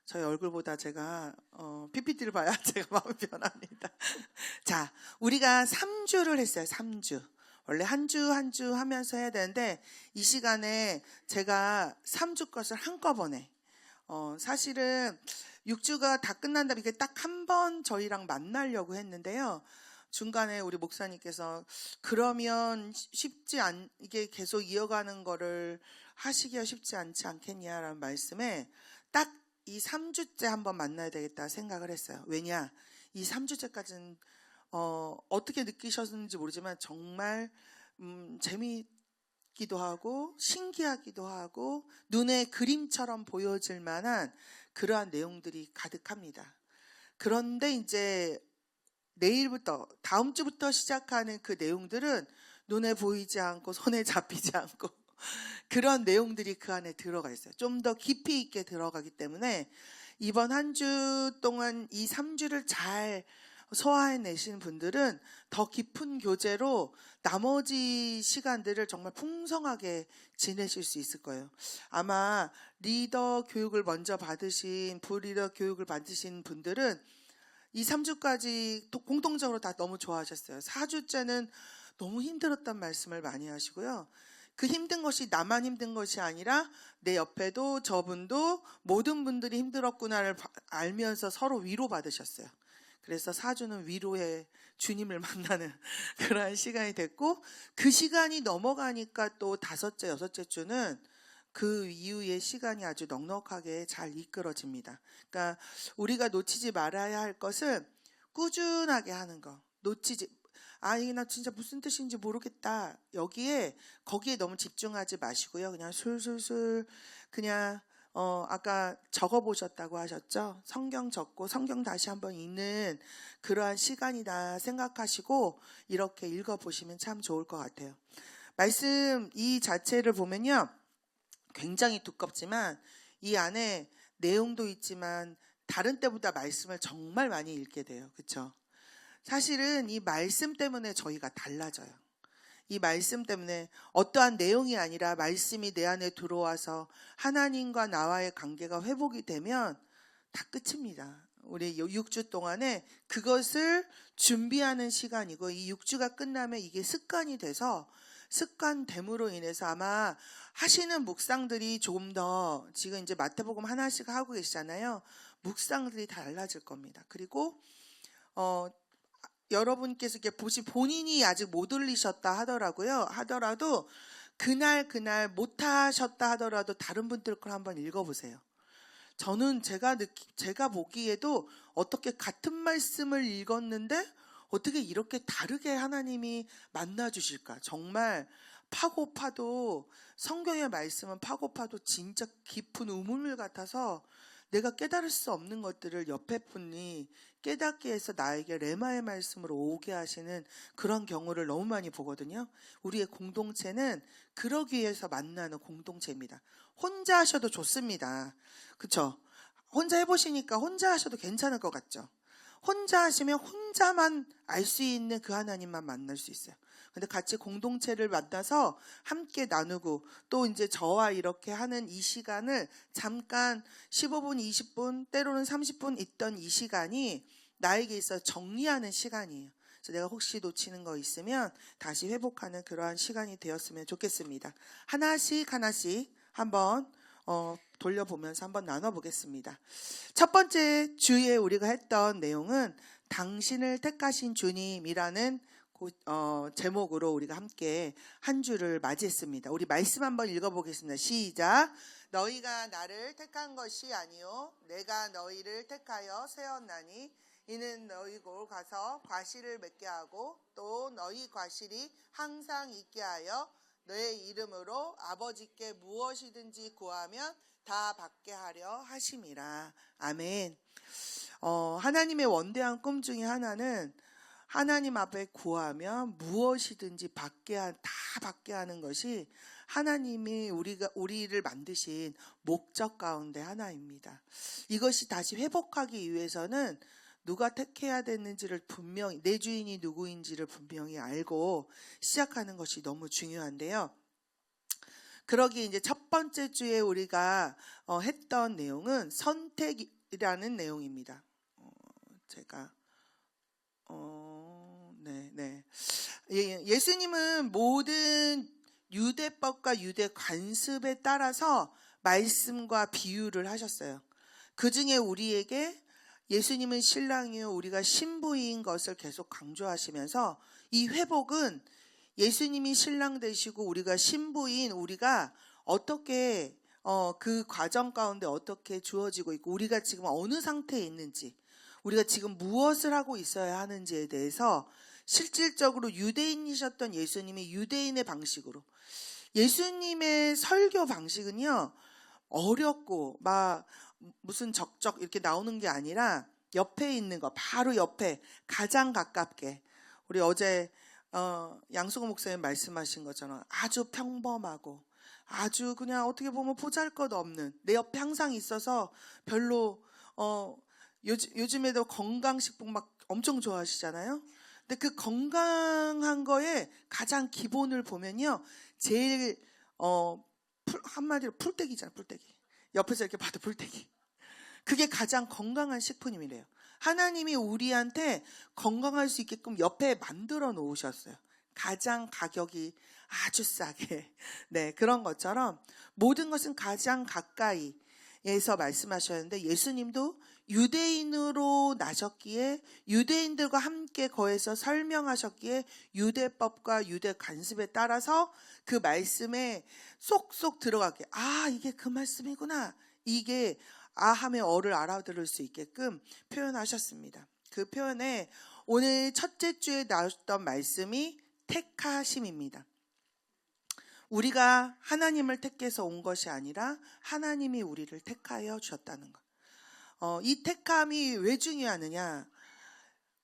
저희 얼굴보다 제가 PPT를 봐야 제가 마음이 변합니다. 자, 우리가 3주를 했어요. 3주. 원래 한 주 한 주 하면서 해야 되는데, 이 시간에 제가 3주 것을 한꺼번에 사실은 6주가 다 끝난 다음에 딱 한 번 저희랑 만나려고 했는데요. 중간에 우리 목사님께서 그러면 이게 계속 이어가는 거를 하시기가 쉽지 않지 않겠냐라는 말씀에 딱 이 3주째 한번 만나야 되겠다 생각을 했어요. 왜냐? 이 3주째까지는 어떻게 느끼셨는지 모르지만 정말 재미있기도 하고 신기하기도 하고 눈에 그림처럼 보여질 만한 그러한 내용들이 가득합니다. 그런데 이제 내일부터 다음 주부터 시작하는 그 내용들은 눈에 보이지 않고 손에 잡히지 않고 그런 내용들이 그 안에 들어가 있어요. 좀 더 깊이 있게 들어가기 때문에 이번 한 주 동안 이 3주를 잘 소화해내신 분들은 더 깊은 교제로 나머지 시간들을 정말 풍성하게 지내실 수 있을 거예요. 아마 리더 교육을 먼저 받으신, 부리더 교육을 받으신 분들은 이 3주까지 공통적으로 다 너무 좋아하셨어요. 4주째는 너무 힘들었단 말씀을 많이 하시고요. 그 힘든 것이 나만 힘든 것이 아니라 내 옆에도 저분도 모든 분들이 힘들었구나를 알면서 서로 위로받으셨어요. 그래서 4주는 위로의 주님을 만나는 그러한 시간이 됐고, 그 시간이 넘어가니까 또 5째, 6째 주는 그 이후의 시간이 아주 넉넉하게 잘 이끌어집니다. 그러니까 우리가 놓치지 말아야 할 것은 꾸준하게 하는 거. 이게 나 진짜 무슨 뜻인지 모르겠다. 거기에 너무 집중하지 마시고요. 그냥 술술술 그냥 아까 적어보셨다고 하셨죠? 성경 적고 성경 다시 한번 읽는 그러한 시간이다 생각하시고 이렇게 읽어보시면 참 좋을 것 같아요. 말씀 이 자체를 보면요, 굉장히 두껍지만 이 안에 내용도 있지만 다른 때보다 말씀을 정말 많이 읽게 돼요. 그렇죠? 사실은 이 말씀 때문에 저희가 달라져요. 이 말씀 때문에 어떠한 내용이 아니라 말씀이 내 안에 들어와서 하나님과 나와의 관계가 회복이 되면 다 끝입니다. 우리 6주 동안에 그것을 준비하는 시간이고, 이 6주가 끝나면 이게 습관이 돼서 습관됨으로 인해서 아마 하시는 묵상들이 조금 더, 지금 이제 마태복음 하나씩 하고 계시잖아요. 묵상들이 달라질 겁니다. 그리고 여러분께서 이렇게 본인이 아직 못 올리셨다 하더라도 그날 못 하셨다 하더라도 다른 분들 걸 한번 읽어보세요. 저는 제가 보기에도 어떻게 같은 말씀을 읽었는데 어떻게 이렇게 다르게 하나님이 만나주실까? 정말 파고 파도, 성경의 말씀은 파고 파도 진짜 깊은 우물물 같아서 내가 깨달을 수 없는 것들을 옆에 분이 깨닫게 해서 나에게 레마의 말씀으로 오게 하시는 그런 경우를 너무 많이 보거든요. 우리의 공동체는 그러기 위해서 만나는 공동체입니다. 혼자 하셔도 좋습니다. 그렇죠? 혼자 해보시니까 혼자 하셔도 괜찮을 것 같죠? 혼자 하시면 혼자만 알 수 있는 그 하나님만 만날 수 있어요. 근데 같이 공동체를 만나서 함께 나누고 또 이제 저와 이렇게 하는 이 시간을 잠깐 15분, 20분, 때로는 30분 있던 이 시간이 나에게 있어 정리하는 시간이에요. 그래서 내가 혹시 놓치는 거 있으면 다시 회복하는 그러한 시간이 되었으면 좋겠습니다. 하나씩 한번 돌려보면서 한번 나눠보겠습니다. 첫 번째 주에 우리가 했던 내용은 당신을 택하신 주님이라는 제목으로 우리가 함께 한 주를 맞이했습니다. 우리 말씀 한번 읽어보겠습니다. 시작. 너희가 나를 택한 것이 아니요 내가 너희를 택하여 세웠나니 이는 너희 곳 가서 과실을 맺게 하고 또 너희 과실이 항상 있게 하여 너의 이름으로 아버지께 무엇이든지 구하면 다 받게 하려 하심이라. 아멘. 하나님의 원대한 꿈 중에 하나는 하나님 앞에 구하면 무엇이든지 다 받게 하는 것이 하나님이 우리를 만드신 목적 가운데 하나입니다. 이것이 다시 회복하기 위해서는 누가 택해야 되는지를 분명히, 내 주인이 누구인지를 분명히 알고 시작하는 것이 너무 중요한데요. 그러기 이제 첫 번째 주에 우리가 했던 내용은 선택이라는 내용입니다. 예수님은 모든 유대법과 유대 관습에 따라서 말씀과 비유를 하셨어요. 그 중에 우리에게 예수님은 신랑이요 우리가 신부인 것을 계속 강조하시면서 이 회복은 예수님이 신랑 되시고 우리가 신부인 우리가 어떻게 그 과정 가운데 어떻게 주어지고 있고 우리가 지금 어느 상태에 있는지 우리가 지금 무엇을 하고 있어야 하는지에 대해서 실질적으로 유대인이셨던 예수님이 유대인의 방식으로 예수님의 설교 방식은요 어렵고 막 무슨 적적 이렇게 나오는 게 아니라 옆에 있는 거 바로 옆에 가장 가깝게 우리 어제 양수고 목사님 말씀하신 것처럼 아주 평범하고 아주 그냥 어떻게 보면 보잘것없는 내 옆에 항상 있어서 별로 요즘에도 건강식품 막 엄청 좋아하시잖아요. 근데 그 건강한 거에 가장 기본을 보면요 제일 한마디로 풀떼기잖아. 풀떼기 옆에서 이렇게 봐도 풀떼기 그게 가장 건강한 식품이래요. 하나님이 우리한테 건강할 수 있게끔 옆에 만들어 놓으셨어요. 가장 가격이 아주 싸게. 네, 그런 것처럼 모든 것은 가장 가까이에서 말씀하셨는데 예수님도 유대인으로 나셨기에 유대인들과 함께 거해서 설명하셨기에 유대법과 유대 관습에 따라서 그 말씀에 쏙쏙 들어가게 이게 그 말씀이구나. 이게 하며 어를 알아들을 수 있게끔 표현하셨습니다. 그 표현에 오늘 첫째 주에 나왔던 말씀이 택하심입니다. 우리가 하나님을 택해서 온 것이 아니라 하나님이 우리를 택하여 주셨다는 것. 이 택함이 왜 중요하느냐?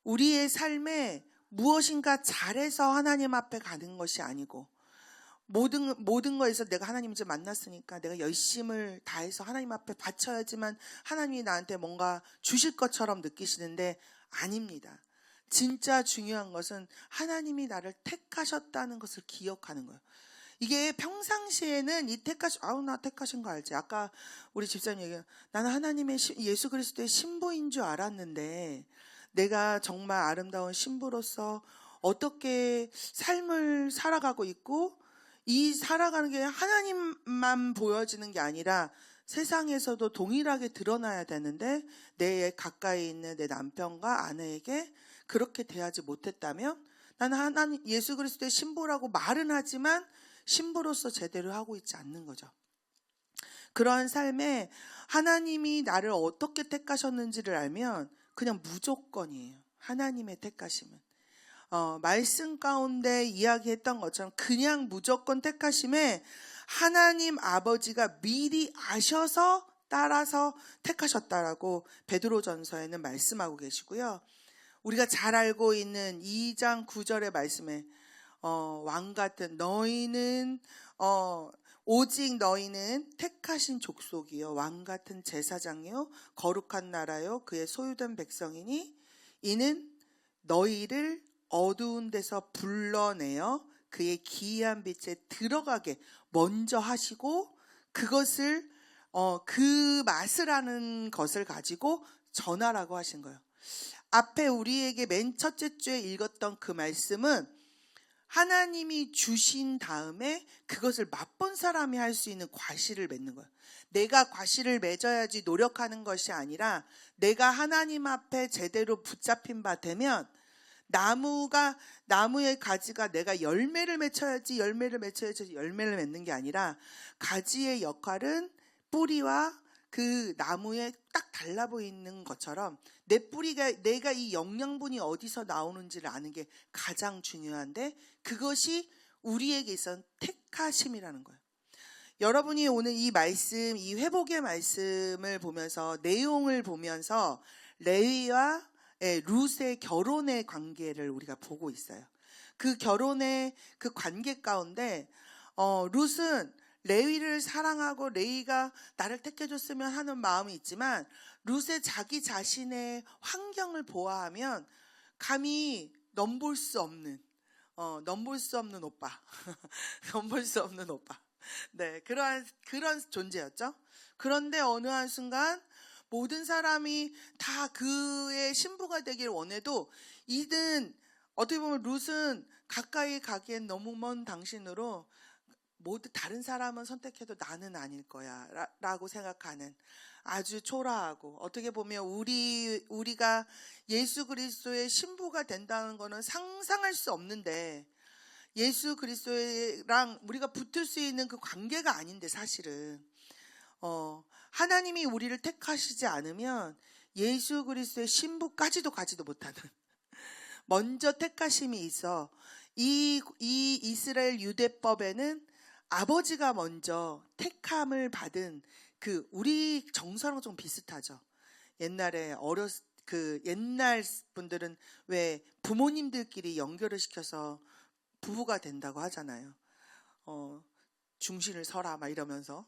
우리의 삶에 무엇인가 잘해서 하나님 앞에 가는 것이 아니고 모든 거에서 내가 하나님을 좀 만났으니까 내가 열심을 다해서 하나님 앞에 바쳐야지만 하나님이 나한테 뭔가 주실 것처럼 느끼시는데 아닙니다. 진짜 중요한 것은 하나님이 나를 택하셨다는 것을 기억하는 거예요. 이게 평상시에는 나 택하신 거 알지? 아까 우리 집사님 얘기한 나는 하나님의 예수 그리스도의 신부인 줄 알았는데 내가 정말 아름다운 신부로서 어떻게 삶을 살아가고 있고 이 살아가는 게 하나님만 보여지는 게 아니라 세상에서도 동일하게 드러나야 되는데 내 가까이 있는 내 남편과 아내에게 그렇게 대하지 못했다면 나는 하나님 예수 그리스도의 신부라고 말은 하지만 신부로서 제대로 하고 있지 않는 거죠. 그러한 삶에 하나님이 나를 어떻게 택하셨는지를 알면 그냥 무조건이에요. 하나님의 택하심은. 말씀 가운데 이야기했던 것처럼 그냥 무조건 택하심에 하나님 아버지가 미리 아셔서 따라서 택하셨다라고 베드로전서에는 말씀하고 계시고요. 우리가 잘 알고 있는 2장 9절의 말씀에 왕 같은 너희는 오직 너희는 택하신 족속이요 왕 같은 제사장이요 거룩한 나라요 그의 소유된 백성이니 이는 너희를 어두운 데서 불러내어 그의 기이한 빛에 들어가게 먼저 하시고 그것을 그 맛을 아는 것을 가지고 전하라고 하신 거예요. 앞에 우리에게 맨 첫째 주에 읽었던 그 말씀은 하나님이 주신 다음에 그것을 맛본 사람이 할 수 있는 과실을 맺는 거예요. 내가 과실을 맺어야지 노력하는 것이 아니라 내가 하나님 앞에 제대로 붙잡힌 바 되면 나무의 가지가 내가 열매를 맺어야지 열매를 맺는 게 아니라 가지의 역할은 뿌리와 그 나무에 딱 달라 보이는 것처럼 내 뿌리가 내가 이 영양분이 어디서 나오는지를 아는 게 가장 중요한데 그것이 우리에게 있어서 택하심이라는 거예요. 여러분이 오늘 이 말씀, 이 회복의 말씀을 보면서 내용을 보면서 레위와 룻의 결혼의 관계를 우리가 보고 있어요. 그 결혼의 그 관계 가운데 룻은 레위를 사랑하고 레위가 나를 택해줬으면 하는 마음이 있지만 룻의 자기 자신의 환경을 보아하면 감히 넘볼 수 없는 오빠 넘볼 수 없는 오빠 네 그런 존재였죠. 그런데 어느 한순간 모든 사람이 다 그의 신부가 되길 원해도 이든 어떻게 보면 룻은 가까이 가기엔 너무 먼 당신으로 모두 다른 사람은 선택해도 나는 아닐 거야 라고 생각하는 아주 초라하고 어떻게 보면 우리가 예수 그리스도의 신부가 된다는 거는 상상할 수 없는데 예수 그리스도랑 우리가 붙을 수 있는 그 관계가 아닌데 사실은 하나님이 우리를 택하시지 않으면 예수 그리스도의 신부까지도 가지도 못하는 먼저 택하심이 있어 이 이스라엘 유대법에는 아버지가 먼저 택함을 받은 그 우리 정서랑 좀 비슷하죠. 옛날에 옛날 분들은 왜 부모님들끼리 연결을 시켜서 부부가 된다고 하잖아요. 중신을 서라 막 이러면서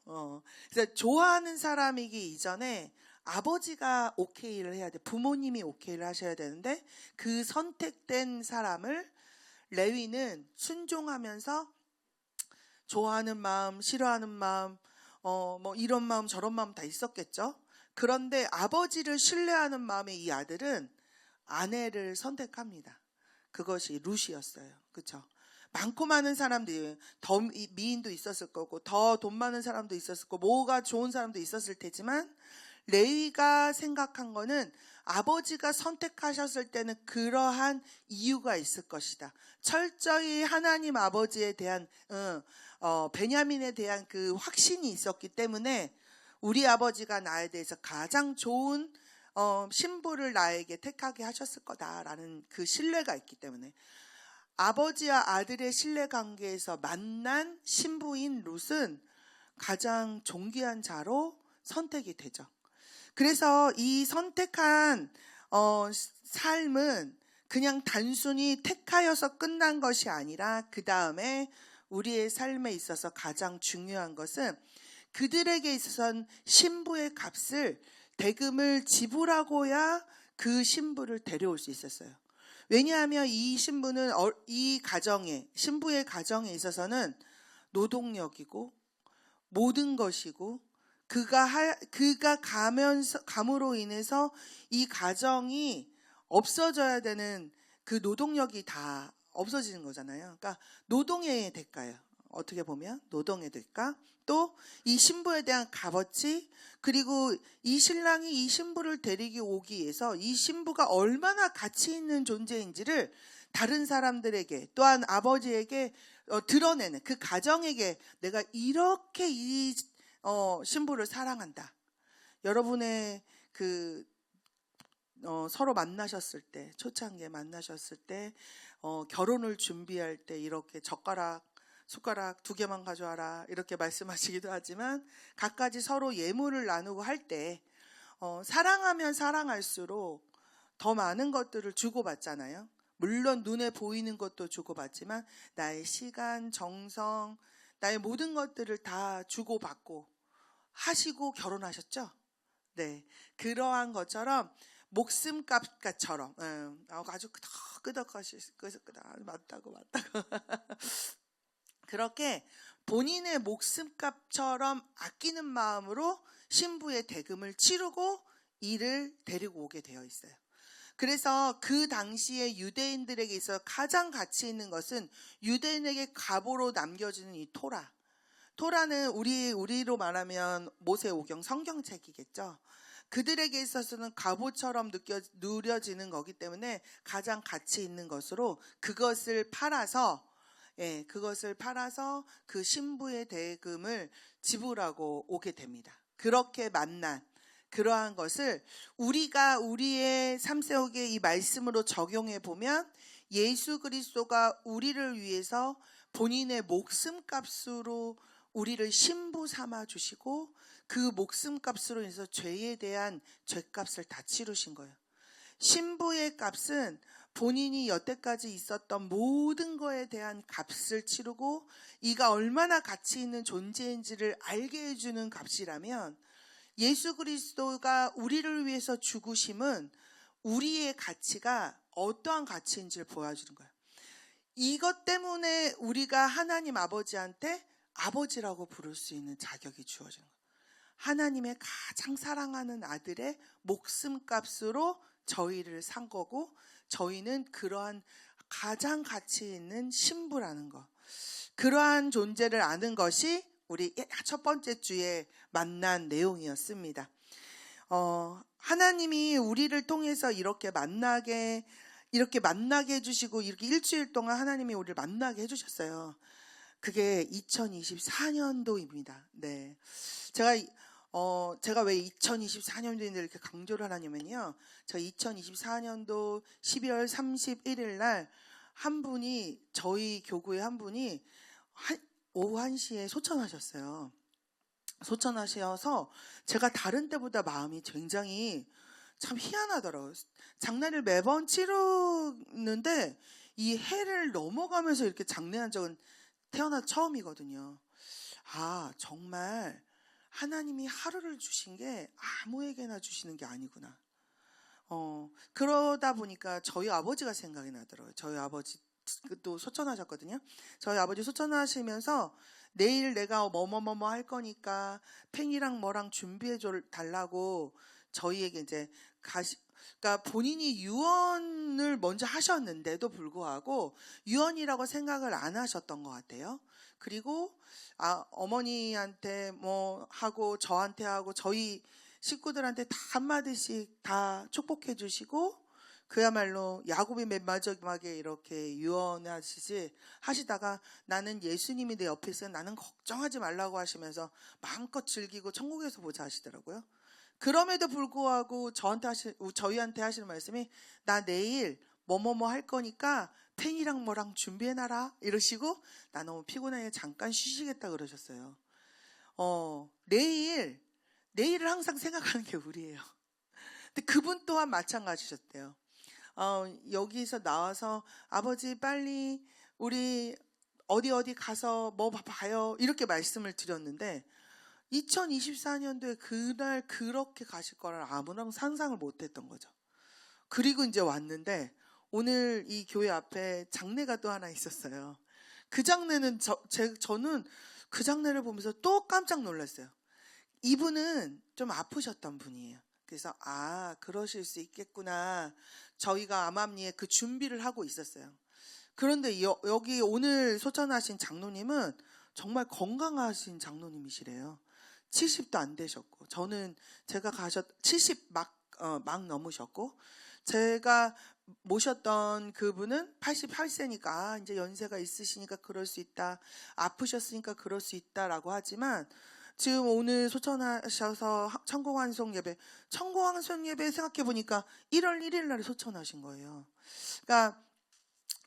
그래서 좋아하는 사람이기 이전에 아버지가 오케이를 해야 돼. 부모님이 오케이를 하셔야 되는데 그 선택된 사람을 레위는 순종하면서 좋아하는 마음, 싫어하는 마음, 뭐 이런 마음 저런 마음 다 있었겠죠. 그런데 아버지를 신뢰하는 마음의 이 아들은 아내를 선택합니다. 그것이 룻이었어요. 그렇죠? 많고 많은 사람들이 더 미인도 있었을 거고 더 돈 많은 사람도 있었을 거고 뭐가 좋은 사람도 있었을 테지만 레위가 생각한 거는 아버지가 선택하셨을 때는 그러한 이유가 있을 것이다. 철저히 하나님 아버지에 대한 베냐민에 대한 그 확신이 있었기 때문에 우리 아버지가 나에 대해서 가장 좋은 신부를 나에게 택하게 하셨을 거다라는 그 신뢰가 있기 때문에 아버지와 아들의 신뢰관계에서 만난 신부인 룻은 가장 존귀한 자로 선택이 되죠. 그래서 이 선택한 삶은 그냥 단순히 택하여서 끝난 것이 아니라 그 다음에 우리의 삶에 있어서 가장 중요한 것은 그들에게 있어서는 신부의 값을 대금을 지불하고야 그 신부를 데려올 수 있었어요. 왜냐하면 이 신부는 이 가정에 신부의 가정에 있어서는 노동력이고 모든 것이고 그가 감으로 인해서 이 가정이 없어져야 되는 그 노동력이 다 없어지는 거잖아요. 그러니까 노동의 대가예요. 어떻게 보면 노동의 대가, 또 이 신부에 대한 값어치, 그리고 이 신랑이 이 신부를 데리고 오기 위해서 이 신부가 얼마나 가치 있는 존재인지를 다른 사람들에게 또한 아버지에게 드러내는 그 가정에게 내가 이렇게 이 신부를 사랑한다. 여러분의 서로 만나셨을 때, 초창기에 만나셨을 때, 결혼을 준비할 때 이렇게 숟가락 2개만 가져와라 이렇게 말씀하시기도 하지만 각가지 서로 예물을 나누고 할 때 사랑하면 사랑할수록 더 많은 것들을 주고받잖아요. 물론 눈에 보이는 것도 주고받지만 나의 시간, 정성, 나의 모든 것들을 다 주고받고 하시고 결혼하셨죠? 네, 그러한 것처럼 목숨값처럼 아주 끄덕끄덕 맞다고 그렇게 본인의 목숨값처럼 아끼는 마음으로 신부의 대금을 치르고 이를 데리고 오게 되어 있어요. 그래서 그 당시에 유대인들에게 있어 가장 가치 있는 것은 유대인에게 갑오로 남겨지는 이 토라. 토라는 우리로 말하면 모세오경 성경책이겠죠. 그들에게 있어서는 갑오처럼 누려지는 거기 때문에 가장 가치 있는 것으로 그것을 팔아서 그 신부의 대금을 지불하고 오게 됩니다. 그렇게 만난 그러한 것을 우리가 우리의 삶 속에 이 말씀으로 적용해 보면 예수 그리스도가 우리를 위해서 본인의 목숨값으로 우리를 신부 삼아 주시고 그 목숨값으로 인해서 죄에 대한 죄값을 다 치르신 거예요. 신부의 값은 본인이 여태까지 있었던 모든 거에 대한 값을 치르고 이가 얼마나 가치 있는 존재인지를 알게 해주는 값이라면 예수 그리스도가 우리를 위해서 죽으심은 우리의 가치가 어떠한 가치인지를 보여주는 거예요. 이것 때문에 우리가 하나님 아버지한테 아버지라고 부를 수 있는 자격이 주어지는 거예요. 하나님의 가장 사랑하는 아들의 목숨값으로 저희를 산 거고 저희는 그러한 가장 가치 있는 신부라는 것. 그러한 존재를 아는 것이 우리 첫 번째 주에 만난 내용이었습니다. 하나님이 우리를 통해서 이렇게 만나게 해주시고 이렇게 일주일 동안 하나님이 우리를 만나게 해주셨어요. 그게 2024년도입니다. 네, 제가 왜 2024년도인데 이렇게 강조를 하냐면요. 저 2024년도 12월 31일 날 한 분이 저희 교구의 한 분이 오후 1시에 소천하셨어요. 소천하셔서 제가 다른 때보다 마음이 굉장히 참 희한하더라고요. 장례를 매번 치르는데 이 해를 넘어가면서 이렇게 장례한 적은 태어나 처음이거든요. 아, 정말 하나님이 하루를 주신 게 아무에게나 주시는 게 아니구나. 그러다 보니까 저희 아버지가 생각이 나더라고요. 저희 아버지 또 소천하셨거든요. 저희 아버지 소천하시면서 내일 내가 뭐뭐뭐뭐 할 거니까 팽이랑 뭐랑 준비해 달라고 저희에게 이제 그러니까 본인이 유언을 먼저 하셨는데도 불구하고 유언이라고 생각을 안 하셨던 것 같아요. 그리고 어머니한테 뭐 하고 저한테 하고 저희 식구들한테 다 한마디씩 다 축복해 주시고 그야말로 야곱이 맨 마지막에 이렇게 하시다가 나는 예수님이 내 옆에 있으면 나는 걱정하지 말라고 하시면서 마음껏 즐기고 천국에서 보자 하시더라고요. 그럼에도 불구하고 저희한테 하시는 말씀이 나 내일 뭐뭐뭐 할 거니까 펜이랑 뭐랑 준비해놔라 이러시고 나 너무 피곤해 잠깐 쉬시겠다 그러셨어요. 내일을 항상 생각하는 게 우리예요. 근데 그분 또한 마찬가지셨대요. 여기서 나와서 아버지 빨리 우리 어디 가서 뭐 봐요 이렇게 말씀을 드렸는데 2024년도에 그날 그렇게 가실 거를 아무나 상상을 못했던 거죠. 그리고 이제 왔는데 오늘 이 교회 앞에 장례가 또 하나 있었어요. 그 장례는 저는 그 장례를 보면서 또 깜짝 놀랐어요. 이분은 좀 아프셨던 분이에요. 그래서 그러실 수 있겠구나. 저희가 암암리에 그 준비를 하고 있었어요. 그런데 여기 오늘 소천하신 장로님은 정말 건강하신 장로님이시래요. 70도 안 되셨고 제가 70 막 넘으셨고 제가 모셨던 그분은 88세니까 이제 연세가 있으시니까 그럴 수 있다. 아프셨으니까 그럴 수 있다라고 하지만 지금 오늘 소천하셔서 천공환송 예배 생각해보니까 1월 1일 날에 소천하신 거예요. 그러니까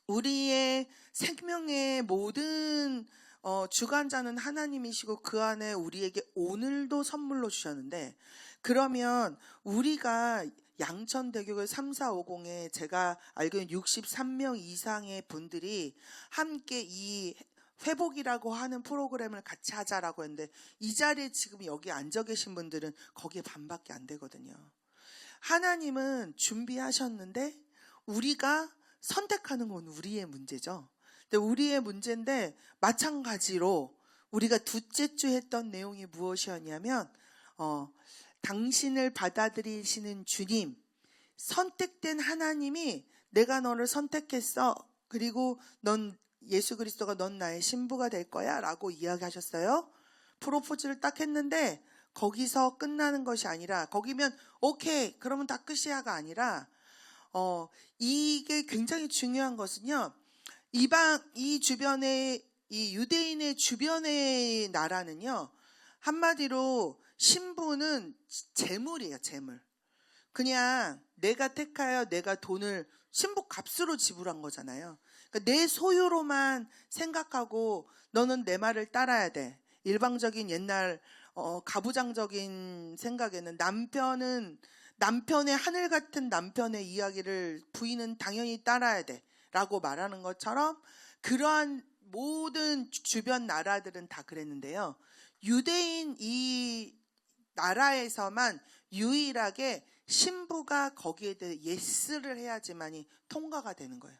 우리의 생명의 모든 주관자는 하나님이시고 그 안에 우리에게 오늘도 선물로 주셨는데 그러면 우리가 양천대교회 3450에 제가 알고 있는 63명 이상의 분들이 함께 이 회복이라고 하는 프로그램을 같이 하자라고 했는데 이 자리에 지금 여기 앉아 계신 분들은 거기에 반밖에 안 되거든요. 하나님은 준비하셨는데 우리가 선택하는 건 우리의 문제죠. 근데 우리의 문제인데 마찬가지로 우리가 둘째 주 했던 내용이 무엇이었냐면 당신을 받아들이시는 주님, 선택된 하나님이 내가 너를 선택했어. 그리고 넌 예수 그리스도가 넌 나의 신부가 될 거야 라고 이야기하셨어요. 프로포즈를 딱 했는데 거기서 끝나는 것이 아니라 거기면 오케이 그러면 다 끝이야가 아니라 이게 굉장히 중요한 것은요. 이 주변의 이 유대인의 주변의 나라는요. 한마디로 신부는 재물이에요. 재물. 그냥 내가 택하여 내가 돈을 신부 값으로 지불한 거잖아요. 그러니까 내 소유로만 생각하고 너는 내 말을 따라야 돼. 일방적인 옛날 가부장적인 생각에는 남편의 하늘 같은 남편의 이야기를 부인은 당연히 따라야 돼 라고 말하는 것처럼 그러한 모든 주변 나라들은 다 그랬는데요. 유대인 이 나라에서만 유일하게 신부가 거기에 대해 예스를 해야지만이 통과가 되는 거예요.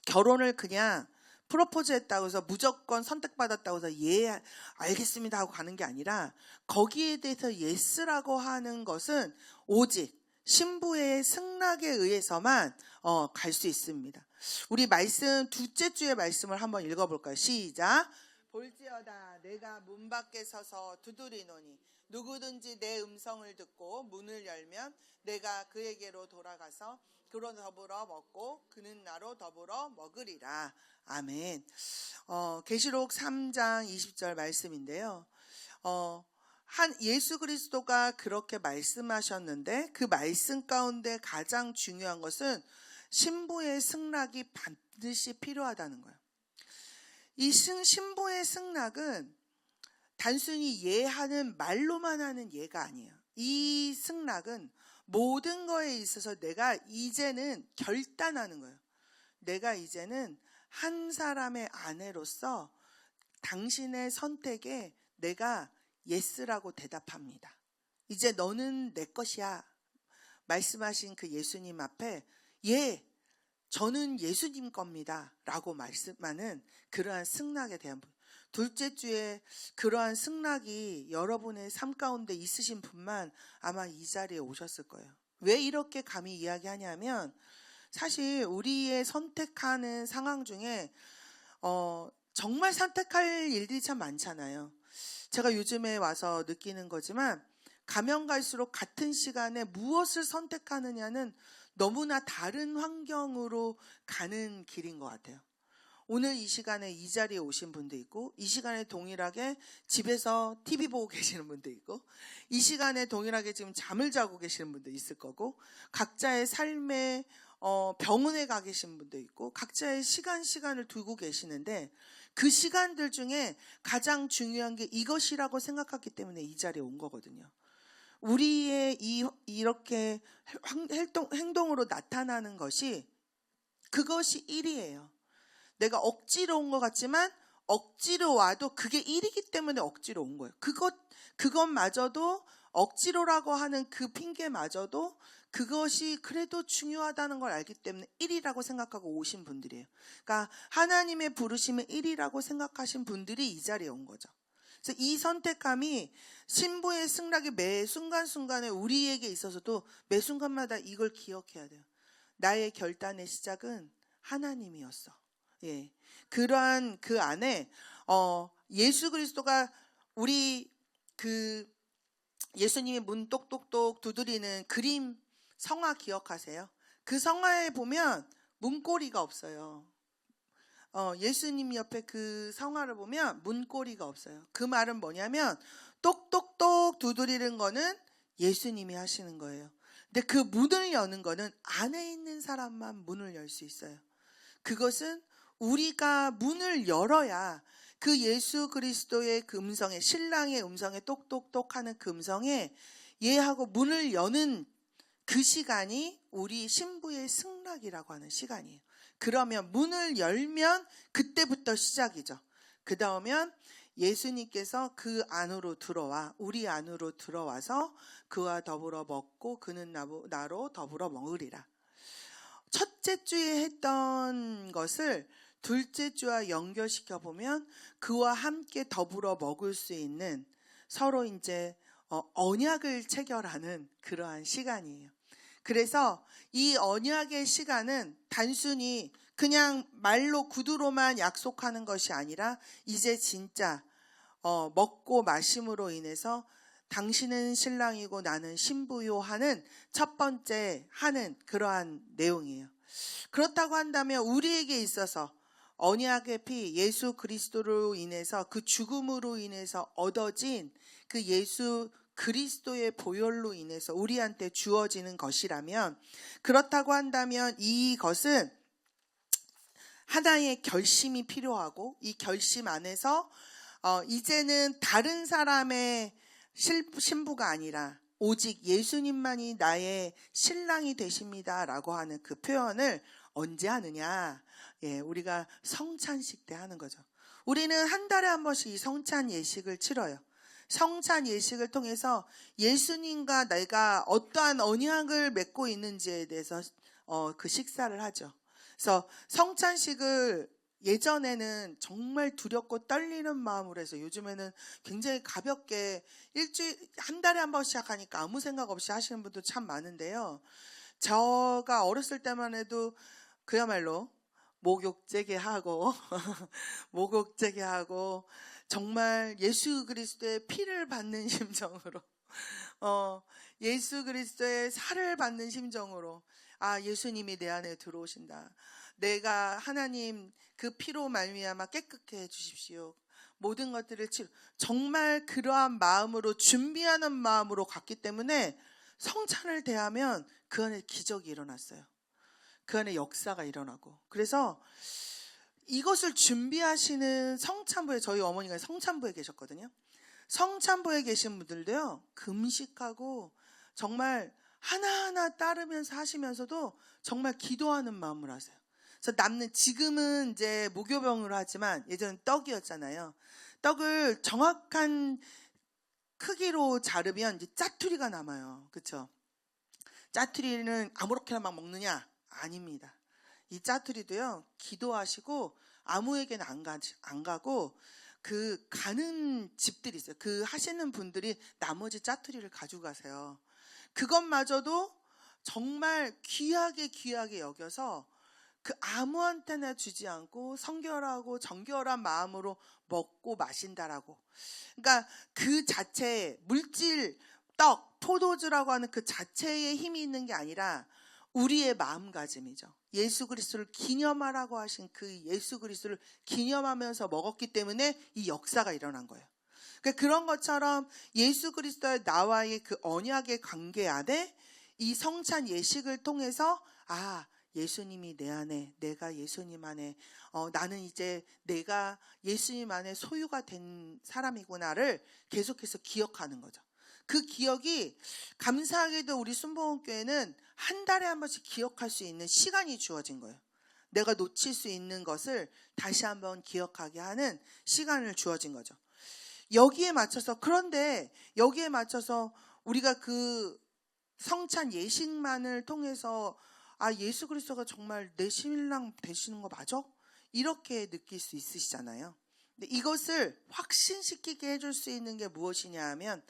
결혼을 그냥 프로포즈 했다고 해서 무조건 선택받았다고 해서 예 알겠습니다 하고 가는 게 아니라 거기에 대해서 예스라고 하는 것은 오직 신부의 승낙에 의해서만 갈 수 있습니다. 우리 말씀 둘째 주의 말씀을 한번 읽어볼까요? 시작. 볼지어다 내가 문 밖에 서서 두드리노니 누구든지 내 음성을 듣고 문을 열면 내가 그에게로 돌아가서 그로 더불어 먹고 그는 나로 더불어 먹으리라. 아멘. 계시록 3장 20절 말씀인데요. 예수 그리스도가 그렇게 말씀하셨는데 그 말씀 가운데 가장 중요한 것은 신부의 승낙이 반드시 필요하다는 거예요. 이 신부의 승낙은 단순히 예하는 말로만 하는 예가 아니에요. 이 승낙은 모든 거에 있어서 내가 이제는 결단하는 거예요. 내가 이제는 한 사람의 아내로서 당신의 선택에 내가 예스라고 대답합니다. 이제 너는 내 것이야. 말씀하신 그 예수님 앞에 예, 저는 예수님 겁니다. 라고 말씀하는 그러한 승낙에 대한 분. 둘째 주에 그러한 승낙이 여러분의 삶 가운데 있으신 분만 아마 이 자리에 오셨을 거예요. 왜 이렇게 감히 이야기하냐면 사실 우리의 선택하는 상황 중에 정말 선택할 일들이 참 많잖아요. 제가 요즘에 와서 느끼는 거지만 가면 갈수록 같은 시간에 무엇을 선택하느냐는 너무나 다른 환경으로 가는 길인 것 같아요. 오늘 이 시간에 이 자리에 오신 분도 있고 이 시간에 동일하게 집에서 TV 보고 계시는 분도 있고 이 시간에 동일하게 지금 잠을 자고 계시는 분도 있을 거고 각자의 삶에 병원에 가 계신 분도 있고 각자의 시간을 두고 계시는데 그 시간들 중에 가장 중요한 게 이것이라고 생각했기 때문에 이 자리에 온 거거든요. 우리의 이렇게 행동으로 나타나는 것이 그것이 일이에요. 내가 억지로 온 것 같지만 억지로 와도 그게 일이기 때문에 억지로 온 거예요. 그것마저도 억지로라고 하는 그 핑계마저도 그것이 그래도 중요하다는 걸 알기 때문에 일이라고 생각하고 오신 분들이에요. 그러니까 하나님의 부르심은 일이라고 생각하신 분들이 이 자리에 온 거죠. 그래서 이 선택함이 신부의 승낙이 매 순간순간에 우리에게 있어서도 매 순간마다 이걸 기억해야 돼요. 나의 결단의 시작은 하나님이었어. 예, 그러한 그 안에 예수 그리스도가 우리 그 예수님이 문 똑똑똑 두드리는 그림 성화 기억하세요? 그 성화에 보면 문고리가 없어요. 예수님 옆에 그 성화를 보면 문고리가 없어요. 그 말은 뭐냐면 똑똑똑 두드리는 거는 예수님이 하시는 거예요. 근데 그 문을 여는 거는 안에 있는 사람만 문을 열 수 있어요. 그것은 우리가 문을 열어야 그 예수 그리스도의 그 음성에 신랑의 음성에 똑똑똑 하는 그 음성에 예하고 문을 여는 그 시간이 우리 신부의 승락이라고 하는 시간이에요. 그러면 문을 열면 그때부터 시작이죠. 그 다음엔 예수님께서 그 안으로 들어와, 우리 안으로 들어와서 그와 더불어 먹고 그는 나로 더불어 먹으리라. 첫째 주에 했던 것을 둘째 주와 연결시켜 보면 그와 함께 더불어 먹을 수 있는 서로 이제 언약을 체결하는 그러한 시간이에요. 그래서 이 언약의 시간은 단순히 그냥 말로 구두로만 약속하는 것이 아니라 이제 진짜 먹고 마심으로 인해서 당신은 신랑이고 나는 신부요 하는 첫 번째 하는 그러한 내용이에요. 그렇다고 한다면 우리에게 있어서 언약의 피 예수 그리스도로 인해서 그 죽음으로 인해서 얻어진 그 예수 그리스도의 보혈로 인해서 우리한테 주어지는 것이라면, 그렇다고 한다면 이것은 하나의 결심이 필요하고, 이 결심 안에서 이제는 다른 사람의 신부가 아니라 오직 예수님만이 나의 신랑이 되십니다 라고 하는 그 표현을 언제 하느냐? 우리가 성찬식 때 하는 거죠. 우리는 한 달에 한 번씩 이 성찬 예식을 치러요. 성찬 예식을 통해서 예수님과 내가 어떠한 언약을 맺고 있는지에 대해서 그 식사를 하죠. 그래서 성찬식을 예전에는 정말 두렵고 떨리는 마음으로 해서 요즘에는 굉장히 가볍게 한 달에 한 번씩 하니까 아무 생각 없이 하시는 분도 참 많은데요. 제가 어렸을 때만 해도 그야말로 목욕제게 하고 목욕제게 하고 정말 예수 그리스도의 피를 받는 심정으로 예수 그리스도의 살을 받는 심정으로 예수님이 내 안에 들어오신다. 내가 하나님 그 피로 말미암아 깨끗게 해주십시오. 모든 것들을 정말 그러한 마음으로 준비하는 마음으로 갔기 때문에 성찬을 대하면 그 안에 기적이 일어났어요. 그 안에 역사가 일어나고. 그래서 이것을 준비하시는 성찬부에, 저희 어머니가 성찬부에 계셨거든요. 성찬부에 계신 분들도요, 금식하고 정말 하나하나 따르면서 하시면서도 정말 기도하는 마음을 하세요. 그래서 지금은 이제 무교병으로 하지만 예전엔 떡이었잖아요. 떡을 정확한 크기로 자르면 이제 짜투리가 남아요. 그렇죠? 짜투리는 아무렇게나 막 먹느냐? 아닙니다. 이 짜투리도요, 기도하시고 아무에게는 안 가고 그 가는 집들이 있어요. 그 하시는 분들이 나머지 짜투리를 가지고 가세요. 그것마저도 정말 귀하게 여겨서 그 아무한테나 주지 않고 성결하고 정결한 마음으로 먹고 마신다라고. 그러니까 그 자체에 물질, 떡, 포도주라고 하는 그 자체에 힘이 있는 게 아니라 우리의 마음가짐이죠. 예수 그리스도를 기념하라고 하신 그 예수 그리스도를 기념하면서 먹었기 때문에 이 역사가 일어난 거예요. 그러니까 그런 것처럼 예수 그리스도의 나와의 그 언약의 관계 안에 이 성찬 예식을 통해서 예수님이 내 안에, 내가 예수님 안에, 나는 이제 내가 예수님 안에 소유가 된 사람이구나를 계속해서 기억하는 거죠. 그 기억이 감사하게도 우리 순복음교회는 한 달에 한 번씩 기억할 수 있는 시간이 주어진 거예요. 내가 놓칠 수 있는 것을 다시 한번 기억하게 하는 시간을 주어진 거죠. 그런데 여기에 맞춰서 우리가 그 성찬 예식만을 통해서 예수 그리스도가 정말 내 신랑 되시는 거 맞아? 이렇게 느낄 수 있으시잖아요. 근데 이것을 확신시키게 해줄 수 있는 게 무엇이냐 하면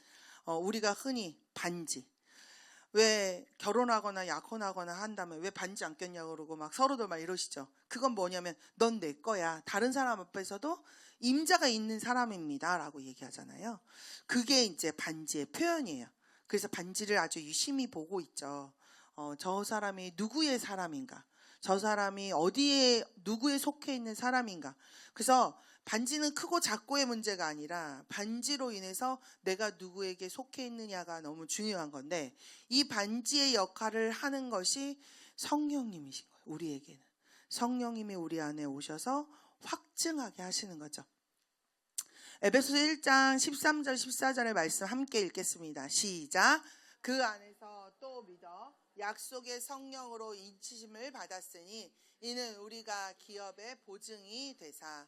우리가 흔히 반지, 왜 결혼하거나 약혼하거나 한다면 왜 반지 안 꼈냐고 그러고 막 서로들 막 이러시죠. 그건 뭐냐면 넌 내 거야. 다른 사람 앞에서도 임자가 있는 사람입니다 라고 얘기하잖아요. 그게 이제 반지의 표현이에요. 그래서 반지를 아주 유심히 보고 있죠. 저 사람이 누구의 사람인가, 저 사람이 어디에 누구에 속해 있는 사람인가. 그래서 반지는 크고 작고의 문제가 아니라 반지로 인해서 내가 누구에게 속해 있느냐가 너무 중요한 건데, 이 반지의 역할을 하는 것이 성령님이신 거예요. 우리에게는 성령님이 우리 안에 오셔서 확증하게 하시는 거죠. 에베소서 1장 13절 14절의 말씀 함께 읽겠습니다. 시작. 그 안에서 또 믿어 약속의 성령으로 인치심을 받았으니 이는 우리가 기업의 보증이 되사.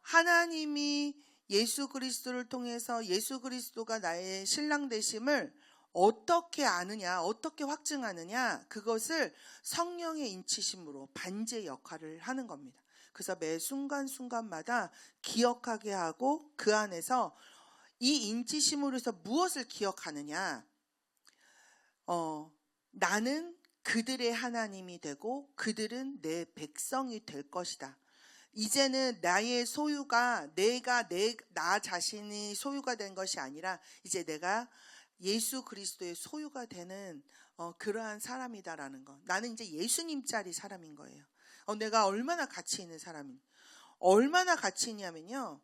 하나님이 예수 그리스도를 통해서 예수 그리스도가 나의 신랑 되심을 어떻게 아느냐, 어떻게 확증하느냐, 그것을 성령의 인치심으로 반제 역할을 하는 겁니다. 그래서 매 순간순간마다 기억하게 하고 그 안에서 이 인치심으로 해서 무엇을 기억하느냐, 나는 그들의 하나님이 되고 그들은 내 백성이 될 것이다. 이제는 나의 소유가 나 자신이 소유가 된 것이 아니라 이제 내가 예수 그리스도의 소유가 되는 그러한 사람이다라는 거. 나는 이제 예수님짜리 사람인 거예요. 내가 얼마나 가치 있는 사람인, 얼마나 가치 있냐면요,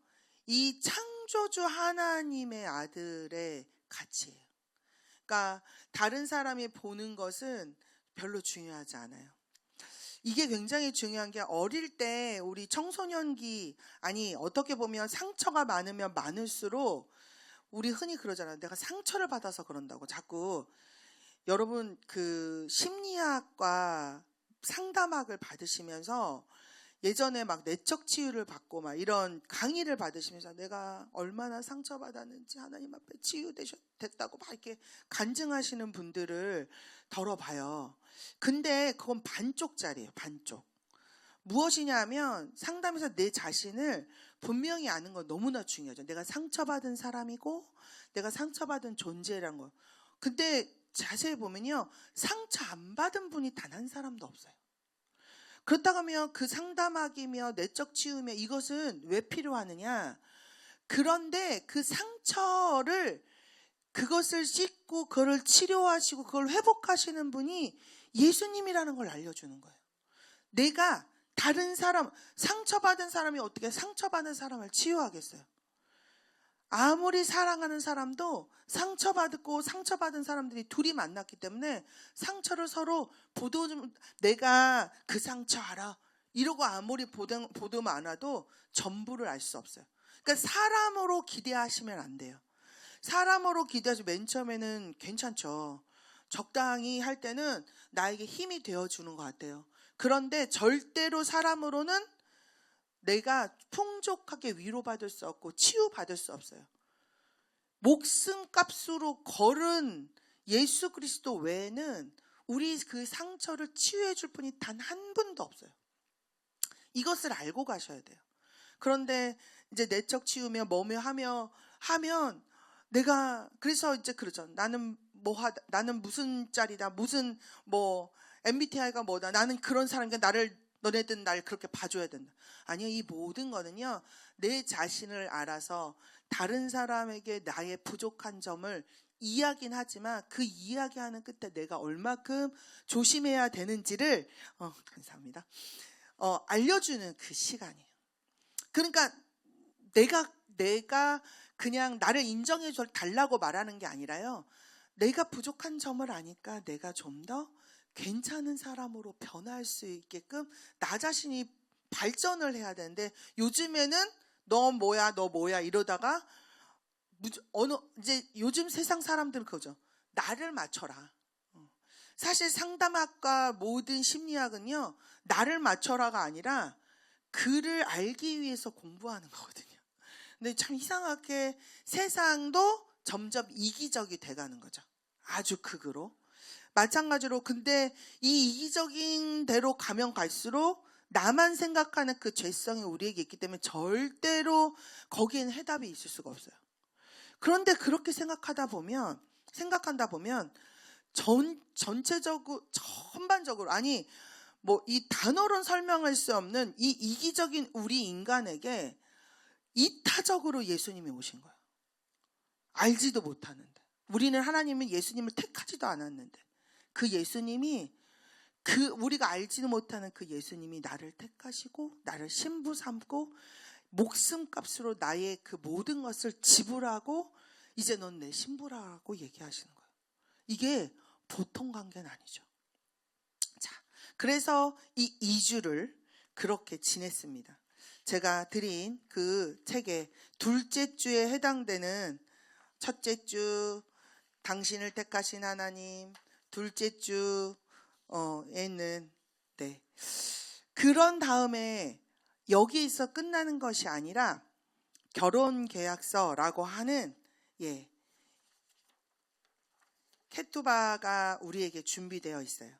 이 창조주 하나님의 아들의 가치예요. 그러니까 다른 사람이 보는 것은 별로 중요하지 않아요. 이게 굉장히 중요한 게, 어릴 때 우리 청소년기, 아니 어떻게 보면 상처가 많으면 많을수록 우리 흔히 그러잖아요. 내가 상처를 받아서 그런다고. 자꾸 여러분 그 심리학과 상담학을 받으시면서 예전에 막 내적 치유를 받고 막 이런 강의를 받으시면서 내가 얼마나 상처받았는지 하나님 앞에 치유됐다고 막 이렇게 간증하시는 분들을 덜어봐요. 근데 그건 반쪽짜리예요. 반쪽. 무엇이냐면 상담에서 내 자신을 분명히 아는 건 너무나 중요하죠. 내가 상처받은 사람이고 내가 상처받은 존재라는 거. 근데 자세히 보면요, 상처 안 받은 분이 단 한 사람도 없어요. 그렇다고 하면 그 상담학이며 내적 치유며 이것은 왜 필요하느냐? 그런데 그 상처를, 그것을 씻고 그걸 치료하시고 그걸 회복하시는 분이 예수님이라는 걸 알려주는 거예요. 내가 다른 사람, 상처받은 사람이 어떻게 상처받은 사람을 치유하겠어요? 아무리 사랑하는 사람도 상처받고 상처받은 사람들이 둘이 만났기 때문에 상처를 서로 내가 그 상처 알아 이러고 아무리 보듬 안아도 전부를 알 수 없어요. 그러니까 사람으로 기대하시면 안 돼요. 사람으로 기대하시면 맨 처음에는 괜찮죠. 적당히 할 때는 나에게 힘이 되어주는 것 같아요. 그런데 절대로 사람으로는 내가 풍족하게 위로받을 수 없고 치유받을 수 없어요. 목숨값으로 걸은 예수 그리스도 외에는 우리 그 상처를 치유해 줄 분이 단 한 분도 없어요. 이것을 알고 가셔야 돼요. 그런데 이제 내적 치유며 뭐며 하면 내가 그래서 이제 그러죠. 나는 무슨 짤이다, 무슨 MBTI가 뭐다, 나는 그런 사람이니까 너네들은 날 그렇게 봐줘야 된다. 아니요, 이 모든 거는요, 내 자신을 알아서 다른 사람에게 나의 부족한 점을 이야기는 하지만 그 이야기하는 끝에 내가 얼마큼 조심해야 되는지를 감사합니다. 알려주는 그 시간이에요. 그러니까 내가 그냥 나를 인정해 달라고 말하는 게 아니라요, 내가 부족한 점을 아니까 내가 좀 더 괜찮은 사람으로 변할 수 있게끔 나 자신이 발전을 해야 되는데, 요즘에는 너 뭐야 이러다가 이제 요즘 세상 사람들은 그거죠. 나를 맞춰라. 사실 상담학과 모든 심리학은요, 나를 맞춰라가 아니라 그를 알기 위해서 공부하는 거거든요. 근데 참 이상하게 세상도 점점 이기적이 돼가는 거죠. 아주 극으로. 마찬가지로 근데 이 이기적인 대로 가면 갈수록 나만 생각하는 그 죄성이 우리에게 있기 때문에 절대로 거기에는 해답이 있을 수가 없어요. 그런데 그렇게 생각한다 보면 전반적으로 아니 이 단어로 설명할 수 없는 이 이기적인 우리 인간에게 이타적으로 예수님이 오신 거예요. 알지도 못하는데, 우리는 하나님은 예수님을 택하지도 않았는데 그 예수님이, 우리가 알지도 못하는 그 예수님이 나를 택하시고 나를 신부 삼고 목숨값으로 나의 그 모든 것을 지불하고 이제 넌 내 신부라고 얘기하시는 거예요. 이게 보통 관계는 아니죠. 자, 그래서 이 2주를 그렇게 지냈습니다. 제가 드린 그 책의 둘째 주에 해당되는 첫째 주 당신을 택하신 하나님, 둘째 주에는 네. 그런 다음에 여기에서 끝나는 것이 아니라 결혼 계약서라고 하는 케투바가 우리에게 준비되어 있어요.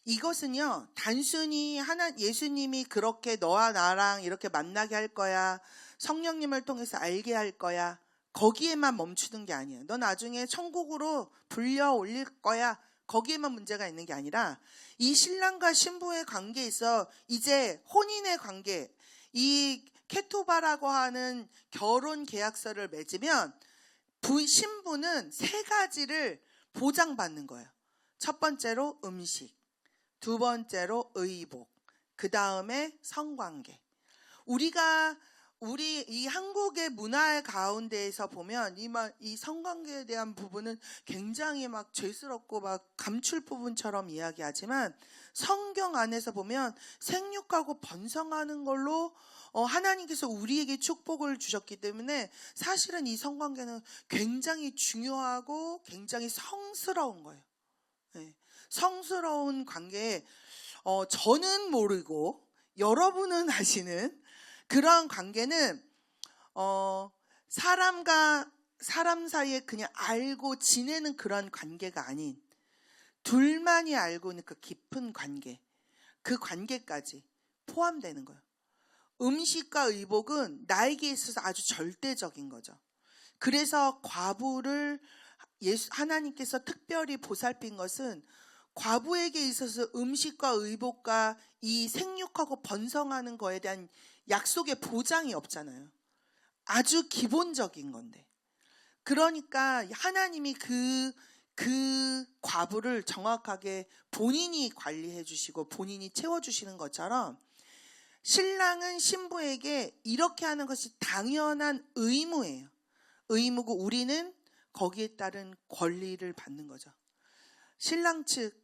이것은요, 단순히 예수님이 그렇게 너와 나랑 이렇게 만나게 할 거야, 성령님을 통해서 알게 할 거야, 거기에만 멈추는 게 아니에요. 너 나중에 천국으로 불려 올릴 거야, 거기에만 문제가 있는 게 아니라 이 신랑과 신부의 관계에서 이제 혼인의 관계, 이 케토바라고 하는 결혼 계약서를 맺으면 신부는 3가지를 보장받는 거예요. 첫 번째로 음식, 두 번째로 의복, 그 다음에 성관계. 우리 이 한국의 문화 가운데에서 보면 이 성관계에 대한 부분은 굉장히 막 죄스럽고 막 감출 부분처럼 이야기하지만 성경 안에서 보면 생육하고 번성하는 걸로 하나님께서 우리에게 축복을 주셨기 때문에 사실은 이 성관계는 굉장히 중요하고 굉장히 성스러운 거예요. 네. 성스러운 관계에 저는 모르고 여러분은 아시는 그러한 관계는 사람과 사람 사이에 그냥 알고 지내는 그런 관계가 아닌 둘만이 알고 있는 그 깊은 관계, 그 관계까지 포함되는 거예요. 음식과 의복은 나에게 있어서 아주 절대적인 거죠. 그래서 과부를 하나님께서 특별히 보살핀 것은 과부에게 있어서 음식과 의복과 이 생육하고 번성하는 거에 대한 약속의 보장이 없잖아요. 아주 기본적인 건데. 그러니까 하나님이 그 과부를 정확하게 본인이 관리해 주시고 본인이 채워주시는 것처럼 신랑은 신부에게 이렇게 하는 것이 당연한 의무예요. 의무고 우리는 거기에 따른 권리를 받는 거죠. 신랑 측,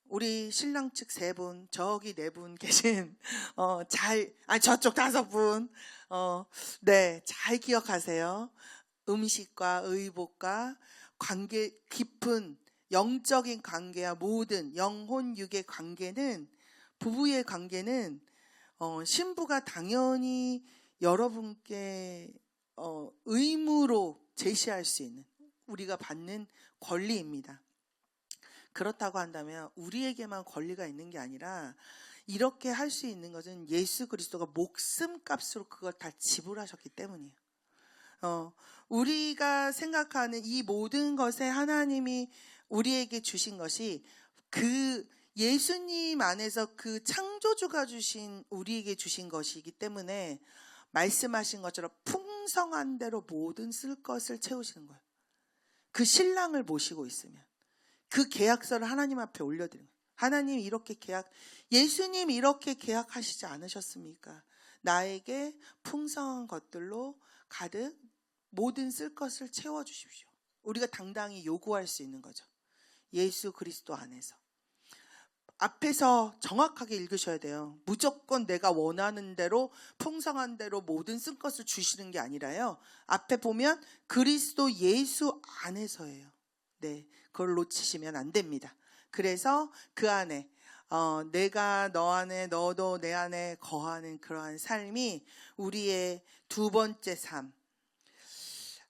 우리 신랑 측 3분, 저기 4분 계신, 저쪽 5분, 네, 잘 기억하세요. 음식과 의복과 관계, 깊은 영적인 관계와 모든 영혼 육의 관계는, 부부의 관계는, 신부가 당연히 여러분께, 의무로 제시할 수 있는, 우리가 받는 권리입니다. 그렇다고 한다면 우리에게만 권리가 있는 게 아니라 이렇게 할 수 있는 것은 예수 그리스도가 목숨값으로 그걸 다 지불하셨기 때문이에요. 우리가 생각하는 이 모든 것에 하나님이 우리에게 주신 것이 그 예수님 안에서 그 창조주가 주신 우리에게 주신 것이기 때문에 말씀하신 것처럼 풍성한 대로 모든 쓸 것을 채우시는 거예요. 그 신랑을 모시고 있으면 그 계약서를 하나님 앞에 올려드리는 거예요. 하나님 이렇게 예수님 이렇게 계약하시지 않으셨습니까? 나에게 풍성한 것들로 가득 모든 쓸 것을 채워주십시오. 우리가 당당히 요구할 수 있는 거죠. 예수 그리스도 안에서. 앞에서 정확하게 읽으셔야 돼요. 무조건 내가 원하는 대로 풍성한 대로 모든 쓸 것을 주시는 게 아니라요. 앞에 보면 그리스도 예수 안에서예요. 네, 그걸 놓치시면 안 됩니다. 그래서 그 안에 내가 너 안에 너도 내 안에 거하는 그러한 삶이 우리의 두 번째 삶.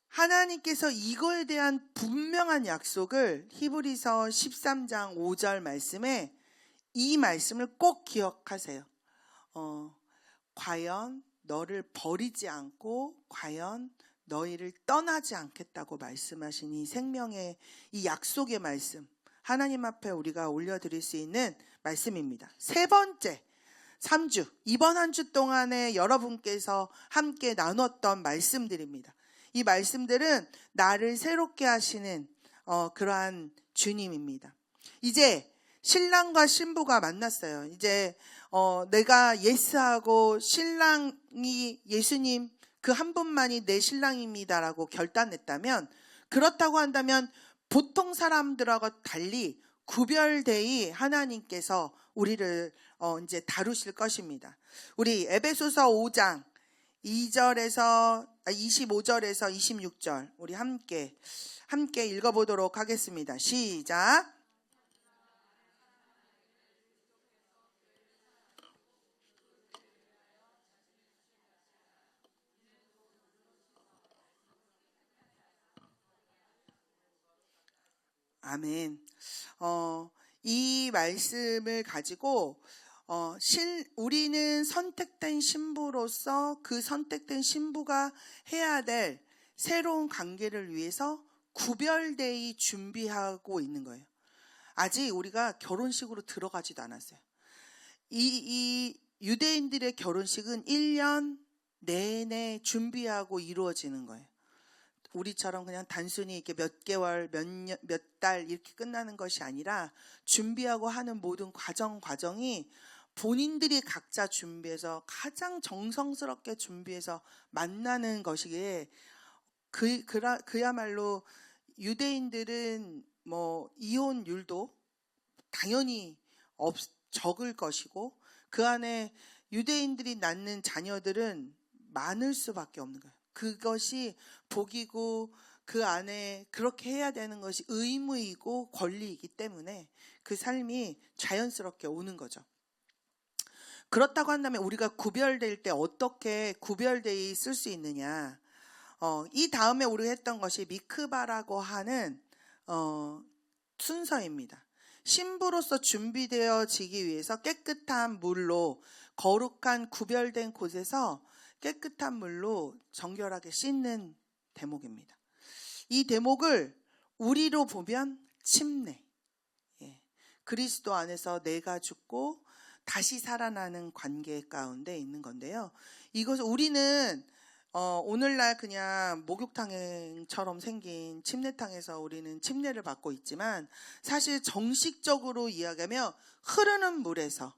하나님께서 이거에 대한 분명한 약속을 히브리서 13장 5절 말씀에 이 말씀을 꼭 기억하세요. 과연 너를 버리지 않고 과연 너희를 떠나지 않겠다고 말씀하신 이 생명의 이 약속의 말씀, 하나님 앞에 우리가 올려드릴 수 있는 말씀입니다. 세 번째, 3주, 이번 한 주 동안에 여러분께서 함께 나눴던 말씀들입니다. 이 말씀들은 나를 새롭게 하시는 그러한 주님입니다. 이제 신랑과 신부가 만났어요. 이제 내가 예스하고 신랑이 예수님 그 한 분만이 내 신랑입니다라고 결단했다면, 그렇다고 한다면 보통 사람들하고 달리 구별되이 하나님께서 우리를 이제 다루실 것입니다. 우리 에베소서 5장 25절에서 26절 우리 함께 읽어보도록 하겠습니다. 시작. 아멘. 이 말씀을 가지고 우리는 선택된 신부로서 그 선택된 신부가 해야 될 새로운 관계를 위해서 구별되이 준비하고 있는 거예요. 아직 우리가 결혼식으로 들어가지도 않았어요. 이 유대인들의 결혼식은 1년 내내 준비하고 이루어지는 거예요. 우리처럼 그냥 단순히 이렇게 몇 개월, 몇 달 이렇게 끝나는 것이 아니라 준비하고 하는 모든 과정이 본인들이 각자 준비해서 가장 정성스럽게 준비해서 만나는 것이기에 그야말로 유대인들은 뭐 이혼율도 당연히 적을 것이고 그 안에 유대인들이 낳는 자녀들은 많을 수밖에 없는 거예요. 그것이 복이고 그 안에 그렇게 해야 되는 것이 의무이고 권리이기 때문에 그 삶이 자연스럽게 오는 거죠. 그렇다고 한다면 우리가 구별될 때 어떻게 구별되어 쓸 수 있느냐. 이 다음에 우리가 했던 것이 미크바라고 하는 순서입니다. 신부로서 준비되어지기 위해서 깨끗한 물로 거룩한 구별된 곳에서 깨끗한 물로 정결하게 씻는 대목입니다. 이 대목을 우리로 보면 침례, 그리스도 안에서 내가 죽고 다시 살아나는 관계 가운데 있는 건데요. 이것을 우리는 오늘날 그냥 목욕탕처럼 생긴 침례탕에서 우리는 침례를 받고 있지만 사실 정식적으로 이야기하면 흐르는 물에서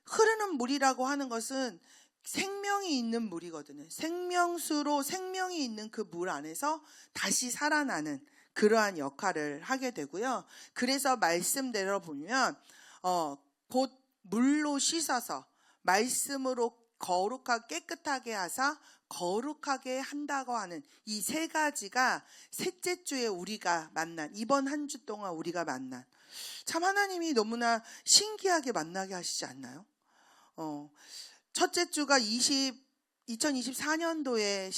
흐르는 물이라고 하는 것은 생명이 있는 물이거든요. 생명수로 생명이 있는 그 물 안에서 다시 살아나는 그러한 역할을 하게 되고요. 그래서 말씀대로 보면 곧 물로 씻어서 말씀으로 거룩하게 깨끗하게 하사 거룩하게 한다고 하는 이 세 가지가 셋째 주에 우리가 만난 이번 한 주 동안 우리가 만난 참 하나님이 너무나 신기하게 만나게 하시지 않나요? 첫째 주가 2024년도에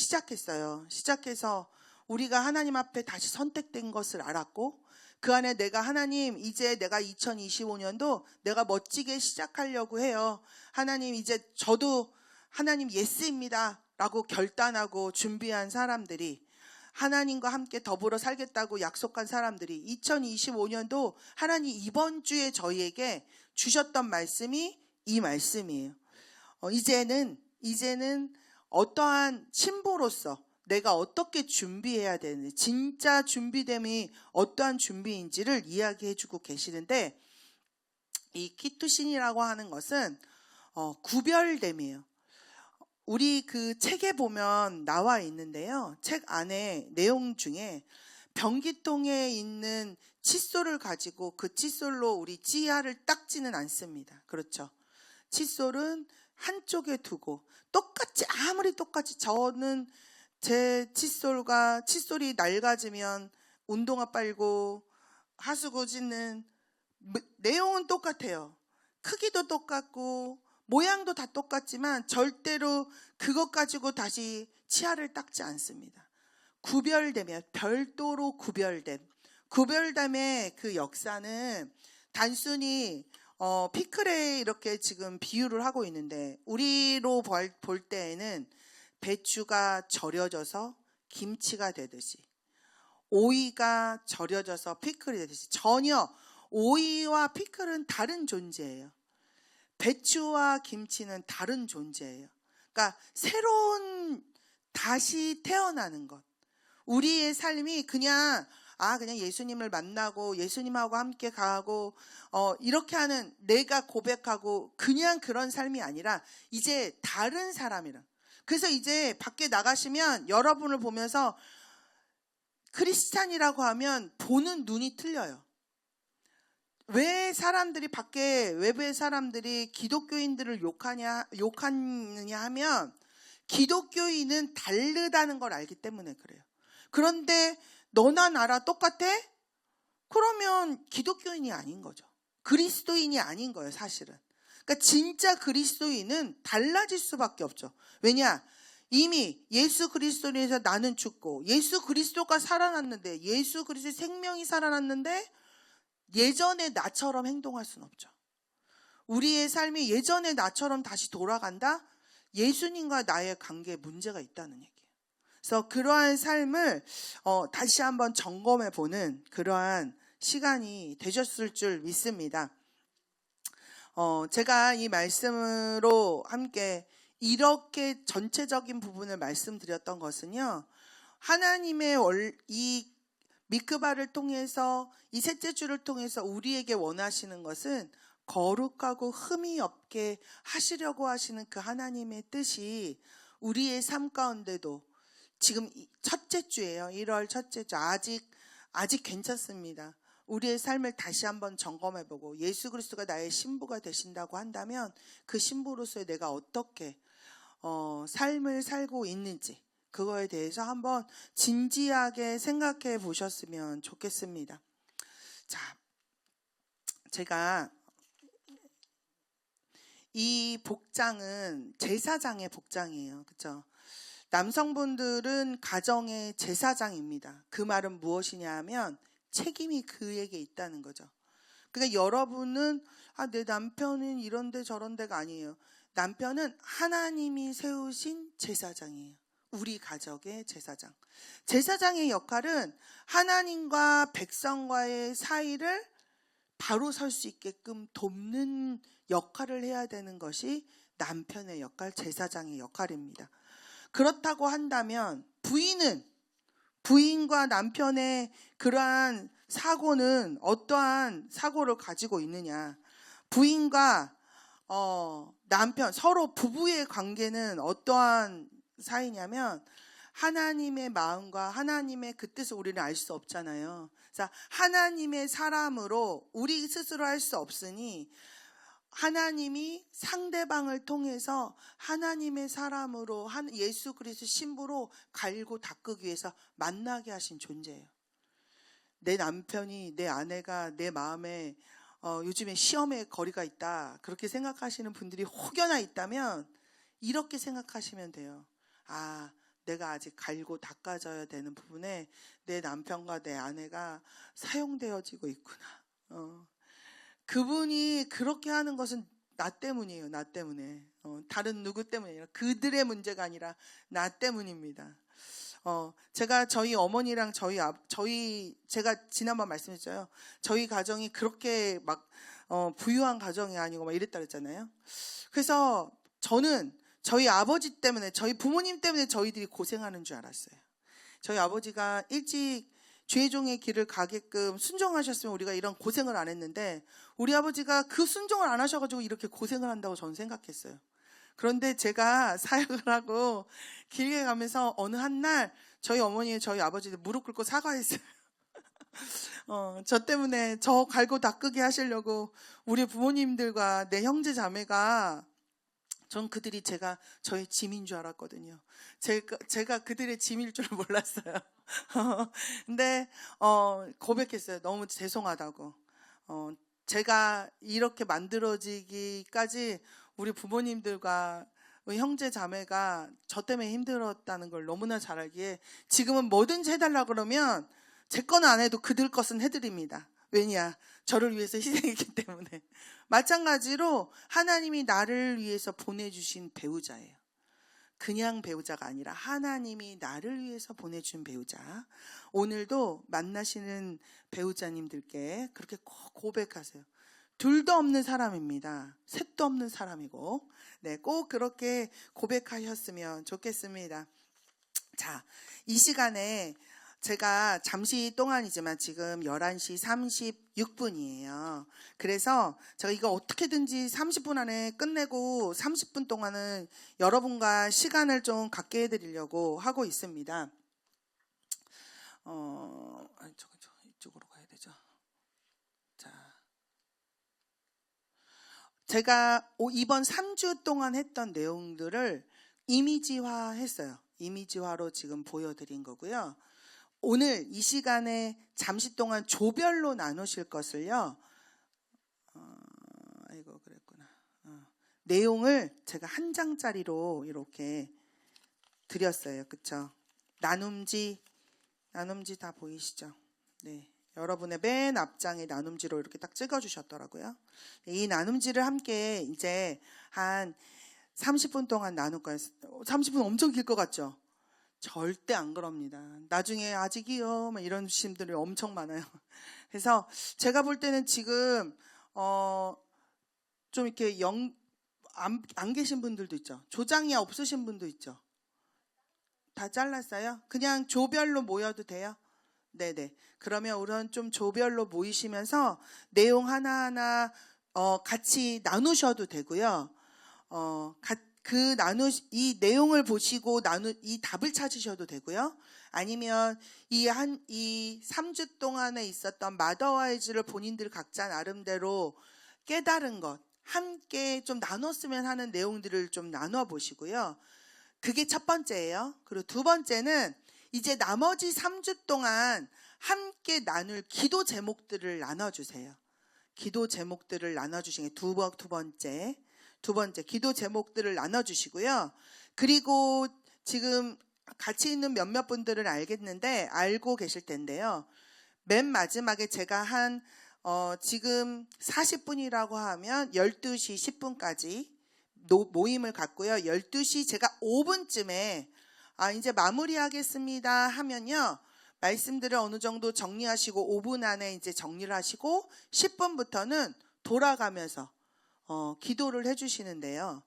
시작해서 우리가 하나님 앞에 다시 선택된 것을 알았고 그 안에 하나님 이제 내가 2025년도 내가 멋지게 시작하려고 해요. 하나님 이제 저도 하나님 예스입니다 라고 결단하고 준비한 사람들이 하나님과 함께 더불어 살겠다고 약속한 사람들이 2025년도 하나님 이번 주에 저희에게 주셨던 말씀이 이 말씀이에요. 이제는 어떠한 신부로서 내가 어떻게 준비해야 되는지 진짜 준비됨이 어떠한 준비인지를 이야기해주고 계시는데 이 키투신이라고 하는 것은 구별됨이에요. 우리 그 책에 보면 나와 있는데요. 책 안에 내용 중에 변기통에 있는 칫솔을 가지고 그 칫솔로 우리 치아를 닦지는 않습니다. 그렇죠. 칫솔은 한쪽에 두고 아무리 똑같이 저는 제 칫솔이 낡아지면 운동화 빨고 하수구 짖는 내용은 똑같아요. 크기도 똑같고 모양도 다 똑같지만 절대로 그것 가지고 다시 치아를 닦지 않습니다. 구별되면 별도로 구별됨의 그 역사는 단순히 피클에 이렇게 지금 비유를 하고 있는데 우리로 볼 때에는 배추가 절여져서 김치가 되듯이 오이가 절여져서 피클이 되듯이 전혀 오이와 피클은 다른 존재예요. 배추와 김치는 다른 존재예요. 그러니까 새로운 다시 태어나는 것. 우리의 삶이 그냥 예수님을 만나고 예수님하고 함께 가고 이렇게 하는 내가 고백하고 그냥 그런 삶이 아니라 이제 다른 사람이라. 그래서 이제 밖에 나가시면 여러분을 보면서 크리스찬이라고 하면 보는 눈이 틀려요. 왜 외부의 사람들이 기독교인들을 욕하느냐 하면 기독교인은 다르다는 걸 알기 때문에 그래요. 그런데 너나 나라 똑같아? 그러면 기독교인이 아닌 거죠. 그리스도인이 아닌 거예요, 사실은. 그러니까 진짜 그리스도인은 달라질 수밖에 없죠. 왜냐? 이미 예수 그리스도로 해서 나는 죽고 예수 그리스도가 살아났는데, 예수 그리스도의 생명이 살아났는데 예전의 나처럼 행동할 수는 없죠. 우리의 삶이 예전의 나처럼 다시 돌아간다? 예수님과 나의 관계에 문제가 있다는 얘기예요. 그래서 그러한 삶을 다시 한번 점검해 보는 그러한 시간이 되셨을 줄 믿습니다. 제가 이 말씀으로 함께 이렇게 전체적인 부분을 말씀드렸던 것은요, 하나님의 이 미크바를 통해서, 이 셋째 주를 통해서 우리에게 원하시는 것은 거룩하고 흠이 없게 하시려고 하시는 그 하나님의 뜻이 우리의 삶 가운데도, 지금 첫째 주예요. 1월 첫째 주. 아직 괜찮습니다. 우리의 삶을 다시 한번 점검해보고 예수 그리스도가 나의 신부가 되신다고 한다면 그 신부로서의 내가 어떻게 삶을 살고 있는지, 그거에 대해서 한번 진지하게 생각해 보셨으면 좋겠습니다. 자, 제가 이 복장은 제사장의 복장이에요. 그렇죠? 남성분들은 가정의 제사장입니다. 그 말은 무엇이냐 하면 책임이 그에게 있다는 거죠. 그러니까 여러분은 내 남편은 이런데 저런데가 아니에요. 남편은 하나님이 세우신 제사장이에요. 우리 가족의 제사장. 제사장의 역할은 하나님과 백성과의 사이를 바로 설 수 있게끔 돕는 역할을 해야 되는 것이 남편의 역할, 제사장의 역할입니다. 그렇다고 한다면 부인과 남편의 그러한 사고는 어떠한 사고를 가지고 있느냐? 부인과 남편, 서로 부부의 관계는 어떠한 사이냐면 하나님의 마음과 하나님의 그 뜻을 우리는 알 수 없잖아요. 그래서 하나님의 사람으로 우리 스스로 할 수 없으니 하나님이 상대방을 통해서 하나님의 사람으로 예수 그리스도 신부로 갈고 닦기 위해서 만나게 하신 존재예요. 내 남편이, 내 아내가 내 마음에 요즘에 시험에 거리가 있다, 그렇게 생각하시는 분들이 혹여나 있다면 이렇게 생각하시면 돼요. 내가 아직 갈고 닦아져야 되는 부분에 내 남편과 내 아내가 사용되어지고 있구나. 그분이 그렇게 하는 것은 나 때문이에요. 나 때문에. 다른 누구 때문이 아니라, 그들의 문제가 아니라 나 때문입니다. 제가 저희 어머니랑 제가 지난번 말씀했죠. 저희 가정이 그렇게 막 부유한 가정이 아니고 막 이랬다 그랬잖아요. 그래서 저는 저희 아버지 때문에, 저희 부모님 때문에 저희들이 고생하는 줄 알았어요. 저희 아버지가 일찍 죄종의 길을 가게끔 순종하셨으면 우리가 이런 고생을 안 했는데, 우리 아버지가 그 순종을 안 하셔가지고 이렇게 고생을 한다고 저는 생각했어요. 그런데 제가 사역을 하고 길게 가면서 어느 한날 저희 어머니, 저희 아버지들 무릎 꿇고 사과했어요. 저 때문에 저 갈고 닦게 하시려고 우리 부모님들과 내 형제 자매가, 전 그들이 저의 짐인 줄 알았거든요. 제가 그들의 짐일 줄 몰랐어요. 근데 고백했어요. 너무 죄송하다고. 제가 이렇게 만들어지기까지 우리 부모님들과 형제 자매가 저 때문에 힘들었다는 걸 너무나 잘 알기에 지금은 뭐든지 해달라고 그러면 제 거는 안 해도 그들 것은 해드립니다. 왜냐? 저를 위해서 희생했기 때문에. 마찬가지로 하나님이 나를 위해서 보내주신 배우자예요. 그냥 배우자가 아니라 하나님이 나를 위해서 보내준 배우자. 오늘도 만나시는 배우자님들께 그렇게 꼭 고백하세요. 둘도 없는 사람입니다. 셋도 없는 사람이고, 꼭 그렇게 고백하셨으면 좋겠습니다. 자, 이 시간에 제가 잠시 동안이지만 지금 11시 36분이에요. 그래서 제가 이거 어떻게든지 30분 안에 끝내고 30분 동안은 여러분과 시간을 좀 갖게 해드리려고 하고 있습니다. 이쪽으로 가야 되죠. 자, 제가 이번 3주 동안 했던 내용들을 이미지화 했어요. 이미지화로 지금 보여드린 거고요. 오늘 이 시간에 잠시 동안 조별로 나누실 것을요. 그랬구나. 내용을 제가 한 장짜리로 이렇게 드렸어요. 그쵸? 나눔지 다 보이시죠? 네. 여러분의 맨 앞장에 나눔지로 이렇게 딱 찍어주셨더라고요. 이 나눔지를 함께 이제 한 30분 동안 나눌 거예요. 30분 엄청 길 것 같죠? 절대 안 그럽니다. 나중에 아직이요, 막 이런 분들이 엄청 많아요. 그래서 제가 볼 때는 지금 좀 이렇게 안 계신 분들도 있죠. 조장이 없으신 분도 있죠. 다 잘랐어요? 그냥 조별로 모여도 돼요? 네네. 그러면 우선 좀 조별로 모이시면서 내용 하나하나 같이 나누셔도 되고요. 이 내용을 보시고 이 답을 찾으셔도 되고요. 아니면 이 3주 동안에 있었던 마더와이즈를 본인들 각자 나름대로 깨달은 것, 함께 좀 나눴으면 하는 내용들을 좀 나눠 보시고요. 그게 첫 번째예요. 그리고 두 번째는 이제 나머지 3주 동안 함께 나눌 기도 제목들을 나눠주세요. 기도 제목들을 나눠주시는 게 두 번째 기도 제목들을 나눠주시고요. 그리고 지금 같이 있는 몇몇 분들은 알고 계실 텐데요. 맨 마지막에 제가 지금 40분이라고 하면 12시 10분까지 모임을 갖고요. 12시 제가 5분쯤에 이제 마무리하겠습니다 하면요. 말씀들을 어느 정도 정리하시고 5분 안에 이제 정리를 하시고 10분부터는 돌아가면서 기도를 해주시는데요.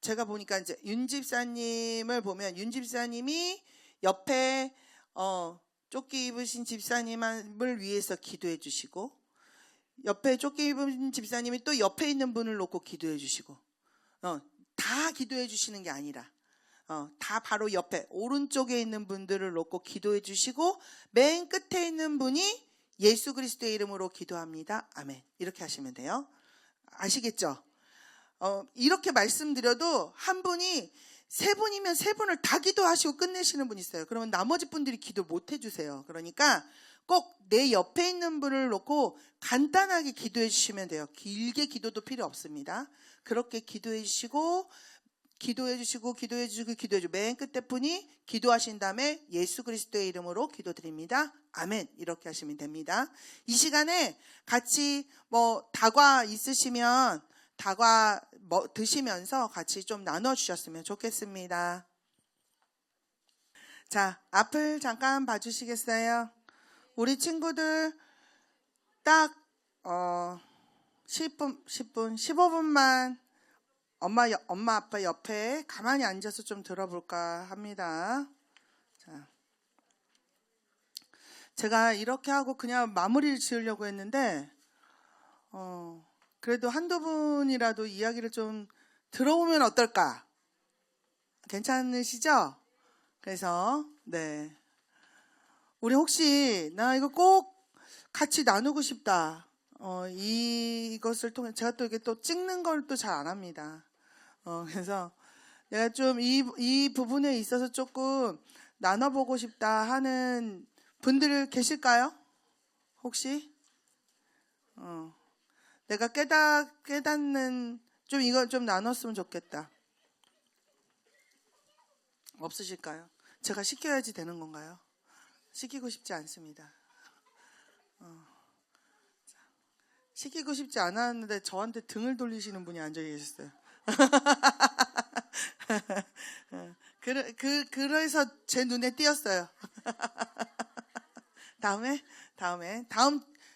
제가 보니까 이제 윤 집사님을 보면 윤 집사님이 옆에 조끼 입으신 집사님을 위해서 기도해 주시고 옆에 조끼 입은 집사님이 또 옆에 있는 분을 놓고 기도해 주시고 다 기도해 주시는 게 아니라 다 바로 옆에 오른쪽에 있는 분들을 놓고 기도해 주시고 맨 끝에 있는 분이 예수 그리스도의 이름으로 기도합니다. 아멘. 이렇게 하시면 돼요. 아시겠죠? 이렇게 말씀드려도 한 분이 세 분이면 세 분을 다 기도하시고 끝내시는 분이 있어요. 그러면 나머지 분들이 기도 못 해주세요. 그러니까 꼭 내 옆에 있는 분을 놓고 간단하게 기도해 주시면 돼요. 길게 기도도 필요 없습니다. 그렇게 기도해 주시고 맨 끝에 분이 기도하신 다음에 예수 그리스도의 이름으로 기도드립니다. 아멘. 이렇게 하시면 됩니다. 이 시간에 같이 다과 있으시면 다과 드시면서 같이 좀 나눠주셨으면 좋겠습니다. 자, 앞을 잠깐 봐주시겠어요? 우리 친구들 딱 10분, 15분만 엄마 아빠 옆에 가만히 앉아서 좀 들어볼까 합니다. 자, 제가 이렇게 하고 그냥 마무리를 지으려고 했는데 그래도 한두 분이라도 이야기를 좀 들어보면 어떨까? 괜찮으시죠? 그래서 네, 우리 혹시 나 이거 꼭 같이 나누고 싶다. 이것을 통해 제가 또 이게 또 찍는 걸 또 잘 안 합니다. 그래서 내가 좀 이 부분에 있어서 조금 나눠보고 싶다 하는 분들 계실까요? 혹시? 내가 깨닫는 좀 이거 좀 나눴으면 좋겠다. 없으실까요? 제가 시켜야지 되는 건가요? 시키고 싶지 않습니다. 시키고 싶지 않았는데 저한테 등을 돌리시는 분이 앉아 계셨어요. 그래서 제 눈에 띄었어요.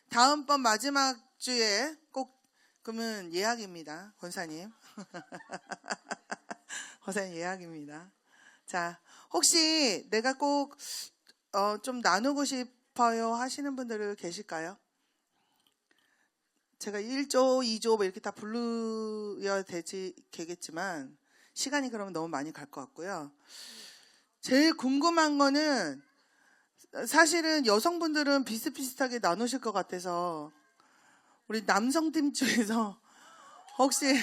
다음번 마지막 주에 꼭 그러면 예약입니다. 권사님. 권사님 예약입니다. 자, 혹시 내가 꼭 좀 나누고 싶어요 하시는 분들 계실까요? 제가 1조, 2조 이렇게 다 부르야 되겠지만 시간이 그러면 너무 많이 갈 것 같고요. 제일 궁금한 거는 사실은 여성분들은 비슷비슷하게 나누실 것 같아서 우리 남성팀 중에서 혹시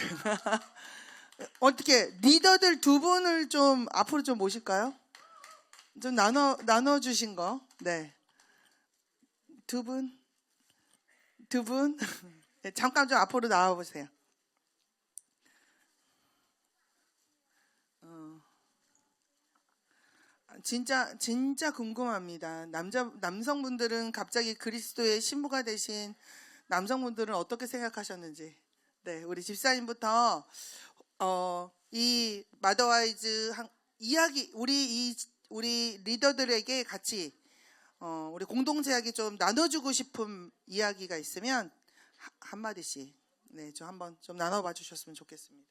어떻게 리더들 두 분을 좀 앞으로 좀 모실까요? 좀 나눠 주신 거. 네. 두 분. 네, 잠깐 좀 앞으로 나와 보세요. 진짜 궁금합니다. 남성분들은 갑자기 그리스도의 신부가 되신 남성분들은 어떻게 생각하셨는지. 네, 우리 집사님부터 이 마더와이즈 이야기 우리 리더들에게 같이 우리 공동체에게 좀 나눠주고 싶은 이야기가 있으면 한 마디씩 좀 한번 좀 나눠봐 주셨으면 좋겠습니다.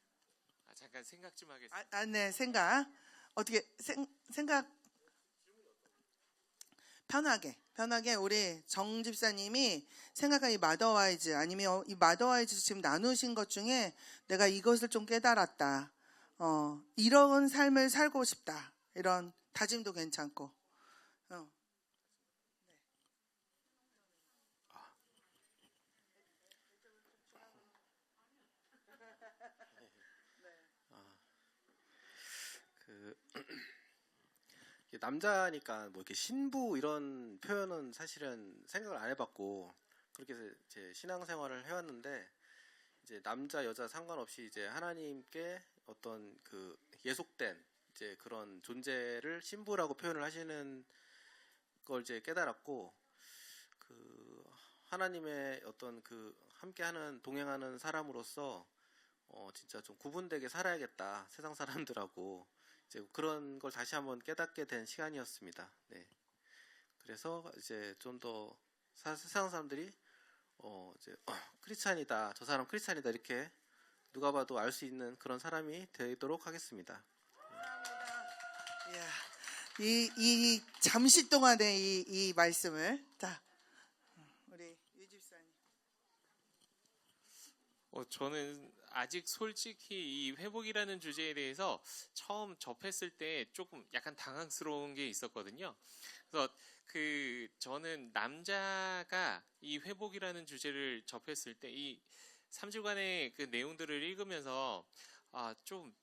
잠깐 생각 좀 하겠습니다. 네, 생각 어떻게 생각 편하게 우리 정 집사님이 생각한 이 마더와이즈 아니면 이 마더와이즈 지금 나누신 것 중에 내가 이것을 좀 깨달았다. 이런 삶을 살고 싶다. 이런 다짐도 괜찮고. 남자니까 뭐 이렇게 신부 이런 표현은 사실은 생각을 안 해봤고 그렇게 해서 제 신앙생활을 해왔는데 이제 남자 여자 상관없이 이제 하나님께 어떤 그 예속된 이제 그런 존재를 신부라고 표현을 하시는 걸 이제 깨달았고 그 하나님의 어떤 그 함께하는 동행하는 사람으로서 진짜 좀 구분되게 살아야겠다 세상 사람들하고 이제 그런 걸 다시 한번 깨닫게 된 시간이었습니다. 네. 그래서 이제 좀 더 세상 사람들이 이제 크리스찬이다, 저 사람 크리스찬이다 이렇게 누가 봐도 알 수 있는 그런 사람이 되도록 하겠습니다. 이 잠시 동안의 이 말씀을 자 우리 유 집사님. 저는 아직 솔직히 이 회복이라는 주제에 대해서 처음 접했을 때 조금 약간 당황스러운 게 있었거든요. 그래서 저는 남자가 이 회복이라는 주제를 접했을 때 이 3주간의 그 내용들을 읽으면서 좀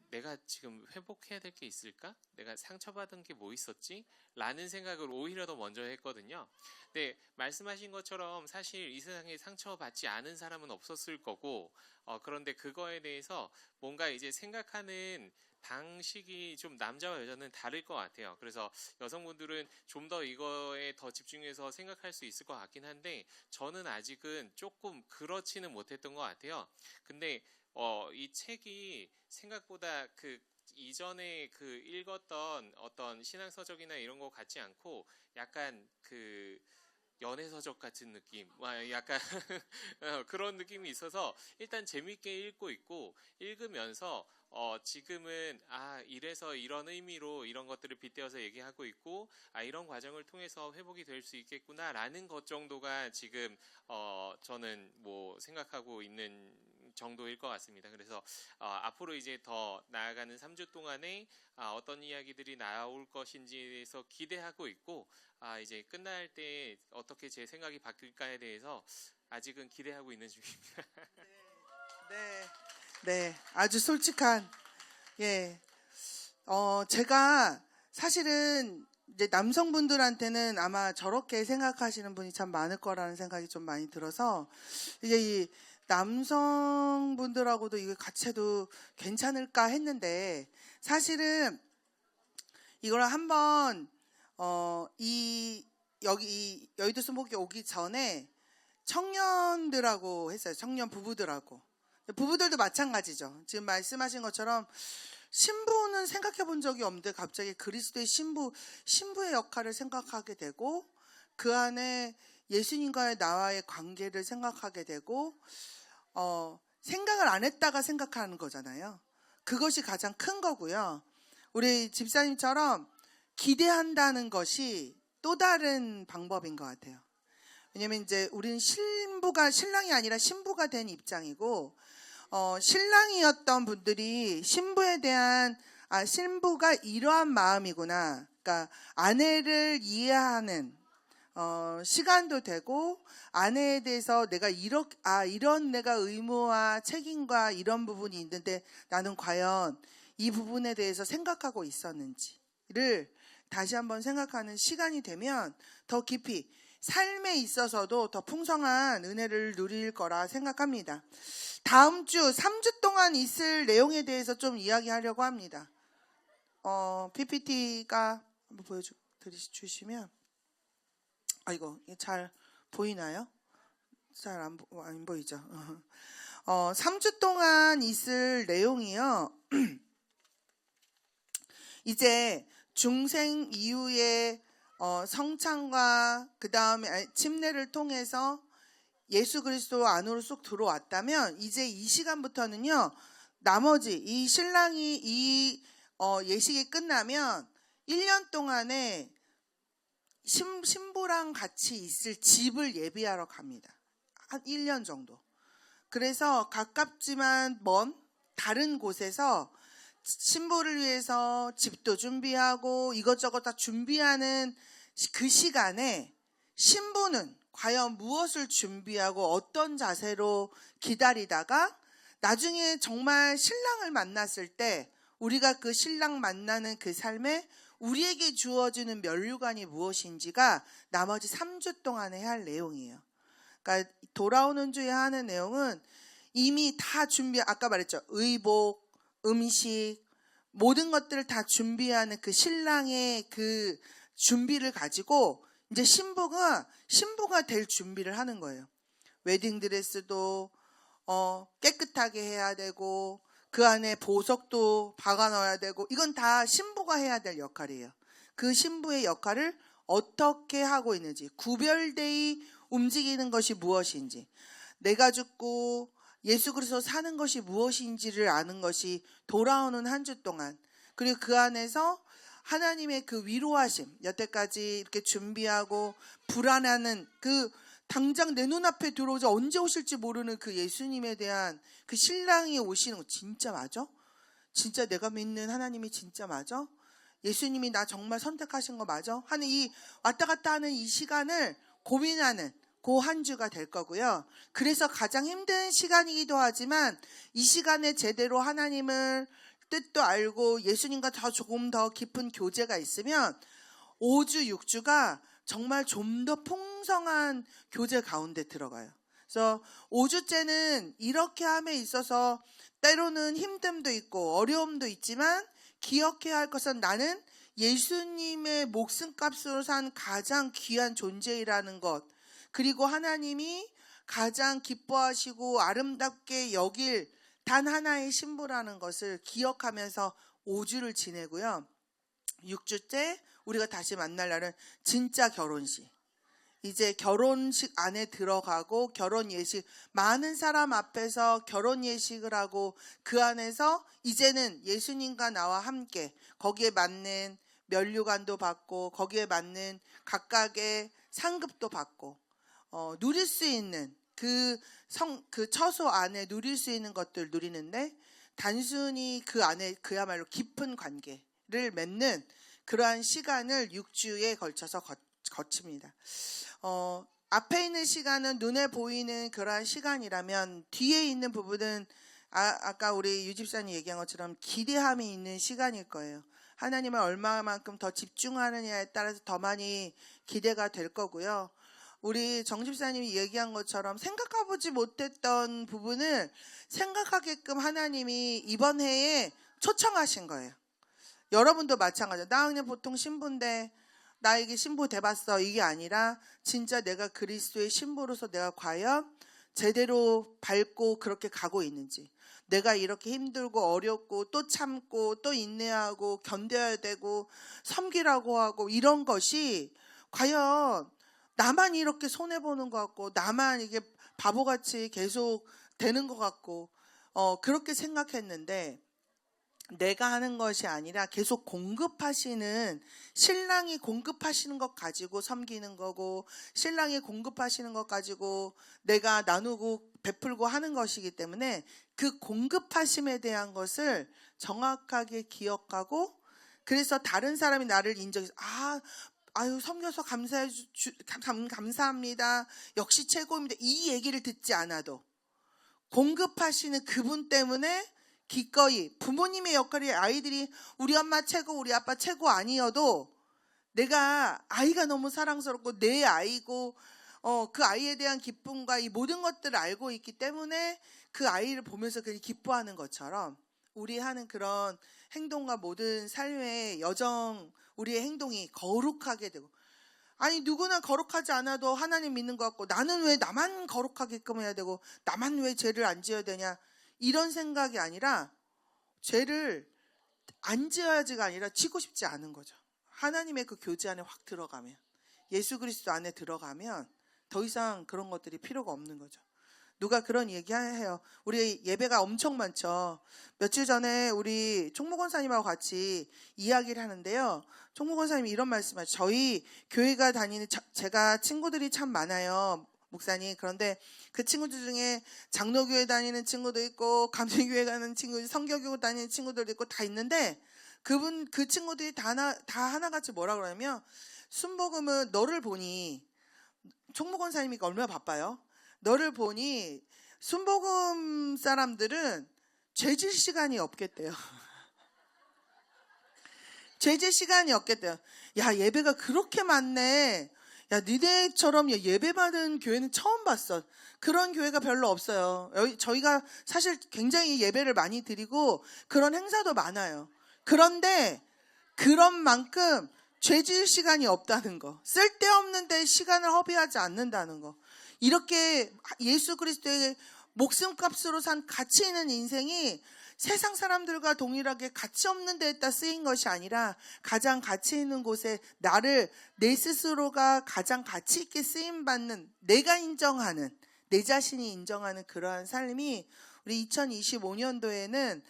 내가 지금 회복해야 될 게 있을까? 내가 상처받은 게 뭐 있었지? 라는 생각을 오히려 더 먼저 했거든요. 근데 말씀하신 것처럼 사실 이 세상에 상처받지 않은 사람은 없었을 거고 그런데 그거에 대해서 뭔가 이제 생각하는 방식이 좀 남자와 여자는 다를 것 같아요. 그래서 여성분들은 좀 더 이거에 더 집중해서 생각할 수 있을 것 같긴 한데 저는 아직은 조금 그렇지는 못했던 것 같아요. 근데 이 책이 생각보다 그 이전에 그 읽었던 어떤 신앙서적이나 이런 거 같지 않고 약간 그 연애서적 같은 느낌, 약간 그런 느낌이 있어서 일단 재밌게 읽고 있고 읽으면서 지금은 이래서 이런 의미로 이런 것들을 빗대어서 얘기하고 있고 이런 과정을 통해서 회복이 될 수 있겠구나라는 것 정도가 지금 저는 뭐 생각하고 있는 정도일 것 같습니다. 그래서 앞으로 이제 더 나아가는 3주 동안에 어떤 이야기들이 나올 것인지에 대해서 기대하고 있고 이제 끝날 때 어떻게 제 생각이 바뀔까에 대해서 아직은 기대하고 있는 중입니다. 네, 아주 솔직한 제가 사실은 이제 남성분들한테는 아마 저렇게 생각하시는 분이 참 많을 거라는 생각이 좀 많이 들어서 이제 이 남성분들하고도 이거 같이 해도 괜찮을까 했는데 사실은 이걸 한번 여기 여의도 순복음교회 오기 전에 청년들하고 했어요. 청년 부부들하고. 부부들도 마찬가지죠. 지금 말씀하신 것처럼 신부는 생각해 본 적이 없는데 갑자기 그리스도의 신부의 역할을 생각하게 되고 그 안에 예수님과의 나와의 관계를 생각하게 되고 생각을 안 했다가 생각하는 거잖아요. 그것이 가장 큰 거고요. 우리 집사님처럼 기대한다는 것이 또 다른 방법인 것 같아요. 왜냐면 이제 우리는 신랑이 아니라 신부가 된 입장이고 신랑이었던 분들이 신부에 대한 신부가 이러한 마음이구나. 그러니까 아내를 이해하는 시간도 되고 아내에 대해서 내가 이런 내가 의무와 책임과 이런 부분이 있는데 나는 과연 이 부분에 대해서 생각하고 있었는지를 다시 한번 생각하는 시간이 되면 더 깊이 삶에 있어서도 더 풍성한 은혜를 누릴 거라 생각합니다. 다음 주 3주 동안 있을 내용에 대해서 좀 이야기하려고 합니다. PPT가 한번 보여주시면 이거 잘 보이나요? 잘 안 보이죠? 3주 동안 있을 내용이요. 이제 중생 이후에 성찬과 그 다음에 침례를 통해서 예수 그리스도 안으로 쏙 들어왔다면 이제 이 시간부터는요. 나머지 이 신랑이 이 예식이 끝나면 1년 동안에 신부랑 같이 있을 집을 예비하러 갑니다. 한 1년 정도. 그래서 가깝지만 먼 다른 곳에서 신부를 위해서 집도 준비하고 이것저것 다 준비하는 그 시간에 신부는 과연 무엇을 준비하고 어떤 자세로 기다리다가 나중에 정말 신랑을 만났을 때 우리가 그 신랑 만나는 그 삶에 우리에게 주어지는 면류관이 무엇인지가 나머지 3주 동안에 해야 할 내용이에요. 그러니까 돌아오는 주에 하는 내용은 이미 다 아까 말했죠. 의복, 음식, 모든 것들을 다 준비하는 그 신랑의 그 준비를 가지고 이제 신부가 될 준비를 하는 거예요. 웨딩드레스도 깨끗하게 해야 되고 그 안에 보석도 박아 넣어야 되고 이건 다 신부가 해야 될 역할이에요. 그 신부의 역할을 어떻게 하고 있는지 구별되이 움직이는 것이 무엇인지 내가 죽고 예수 그리스도 사는 것이 무엇인지를 아는 것이 돌아오는 한 주 동안 그리고 그 안에서 하나님의 그 위로하심 여태까지 이렇게 준비하고 불안하는 그 당장 내 눈앞에 들어오자 언제 오실지 모르는 그 예수님에 대한 그 신랑이 오시는 거 진짜 맞아? 진짜 내가 믿는 하나님이 진짜 맞아? 예수님이 나 정말 선택하신 거 맞아? 하는 이 왔다 갔다 하는 이 시간을 고민하는 그 한 주가 될 거고요. 그래서 가장 힘든 시간이기도 하지만 이 시간에 제대로 하나님을 뜻도 알고 예수님과 조금 더 깊은 교제가 있으면 5주, 6주가 정말 좀 더 풍성한 교제 가운데 들어가요. 그래서 5주째는 이렇게 함에 있어서 때로는 힘듦도 있고 어려움도 있지만 기억해야 할 것은 나는 예수님의 목숨값으로 산 가장 귀한 존재이라는 것 그리고 하나님이 가장 기뻐하시고 아름답게 여길 단 하나의 신부라는 것을 기억하면서 5주를 지내고요. 6주째 우리가 다시 만날 날은 진짜 결혼식. 이제 결혼식 안에 들어가고 결혼 예식 많은 사람 앞에서 결혼 예식을 하고 그 안에서 이제는 예수님과 나와 함께 거기에 맞는 면류관도 받고 거기에 맞는 각각의 상급도 받고 누릴 수 있는 그 처소 안에 누릴 수 있는 것들 누리는데 단순히 그 안에 그야말로 깊은 관계를 맺는 그러한 시간을 6주에 걸쳐서 거칩니다. 앞에 있는 시간은 눈에 보이는 그러한 시간이라면 뒤에 있는 부분은 아까 우리 유 집사님 얘기한 것처럼 기대함이 있는 시간일 거예요. 하나님을 얼마만큼 더 집중하느냐에 따라서 더 많이 기대가 될 거고요. 우리 정 집사님이 얘기한 것처럼 생각해보지 못했던 부분을 생각하게끔 하나님이 이번 해에 초청하신 거예요. 여러분도 마찬가지예요. 나 그냥 보통 신부인데 나에게 신부 돼봤어 이게 아니라 진짜 내가 그리스도의 신부로서 내가 과연 제대로 밟고 그렇게 가고 있는지 내가 이렇게 힘들고 어렵고 또 참고 또 인내하고 견뎌야 되고 섬기라고 하고 이런 것이 과연 나만 이렇게 손해보는 것 같고 나만 이게 바보같이 계속 되는 것 같고 그렇게 생각했는데 내가 하는 것이 아니라 계속 공급하시는 신랑이 공급하시는 것 가지고 섬기는 거고 신랑이 공급하시는 것 가지고 내가 나누고 베풀고 하는 것이기 때문에 그 공급하심에 대한 것을 정확하게 기억하고 그래서 다른 사람이 나를 인정해서 아유 섬겨서 감사합니다. 역시 최고입니다. 이 얘기를 듣지 않아도 공급하시는 그분 때문에 기꺼이 부모님의 역할이 아이들이 우리 엄마 최고 우리 아빠 최고 아니어도 내가 아이가 너무 사랑스럽고 내 아이고 그 아이에 대한 기쁨과 이 모든 것들을 알고 있기 때문에 그 아이를 보면서 그냥 기뻐하는 것처럼 우리 하는 그런 행동과 모든 삶의 여정, 우리의 행동이 거룩하게 되고, 아니 누구나 거룩하지 않아도 하나님 믿는 것 같고, 나는 왜 나만 거룩하게끔 해야 되고 나만 왜 죄를 안 지어야 되냐, 이런 생각이 아니라 죄를 안 지어야지가 아니라 지고 싶지 않은 거죠. 하나님의 그 교제 안에 확 들어가면, 예수 그리스도 안에 들어가면 더 이상 그런 것들이 필요가 없는 거죠. 누가 그런 얘기해요. 우리 예배가 엄청 많죠. 며칠 전에 우리 총무권사님하고 같이 이야기를 하는데요. 총무권사님이 이런 말씀하죠. 저희 교회가 다니는, 제가 친구들이 참 많아요, 목사님. 그런데 그 친구들 중에 장로교회 다니는 친구도 있고, 감리교회 가는 친구들, 성결교회 다니는 친구들도 있고 다 있는데, 그 친구들이 다 하나같이 뭐라 그러냐면, 순복음은 너를 보니, 총무권사님이 얼마나 바빠요? 너를 보니 순복음 사람들은 죄질 시간이 없겠대요. 죄질 시간이 없겠대요. 야, 예배가 그렇게 많네. 야, 니네처럼 예배 받은 교회는 처음 봤어. 그런 교회가 별로 없어요. 저희가 사실 굉장히 예배를 많이 드리고 그런 행사도 많아요. 그런데 그런 만큼 죄질 시간이 없다는 거, 쓸데없는 데 시간을 허비하지 않는다는 거, 이렇게 예수 그리스도의 목숨값으로 산 가치 있는 인생이 세상 사람들과 동일하게 가치 없는 데에다 쓰인 것이 아니라 가장 가치 있는 곳에 내 스스로가 가장 가치 있게 쓰임받는, 내가 인정하는, 내 자신이 인정하는 그러한 삶이 우리 2025년도에는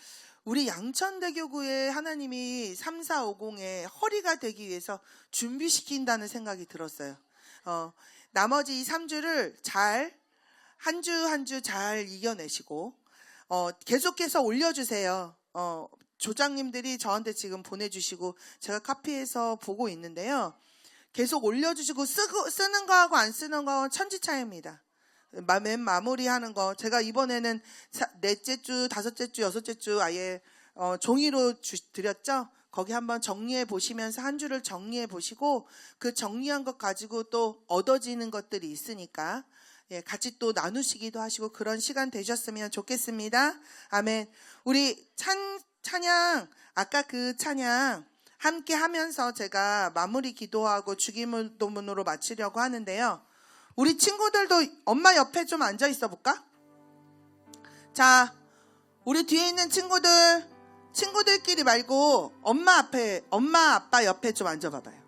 우리 양천대교구에 하나님이 3450의 허리가 되기 위해서 준비시킨다는 생각이 들었어요. 나머지 이 3주를 잘, 한 주 한 주 잘 이겨내시고, 계속해서 올려주세요. 조장님들이 저한테 지금 보내주시고, 제가 카피해서 보고 있는데요. 계속 올려주시고, 쓰는 거하고 안 쓰는 거하고 천지차이입니다. 맨 마무리하는 거, 제가 이번에는 넷째 주, 다섯째 주, 여섯째 주 아예 종이로 드렸죠. 거기 한번 정리해 보시면서 한 주를 정리해 보시고, 그 정리한 것 가지고 또 얻어지는 것들이 있으니까 같이 또 나누시기도 하시고, 그런 시간 되셨으면 좋겠습니다. 아멘. 우리 찬양, 아까 그 찬양 함께 하면서 제가 마무리 기도하고 주기도문으로 마치려고 하는데요. 우리 친구들도 엄마 옆에 좀 앉아 있어 볼까? 자, 우리 뒤에 있는 친구들끼리 말고 엄마 아빠 옆에 좀 앉아 봐봐요.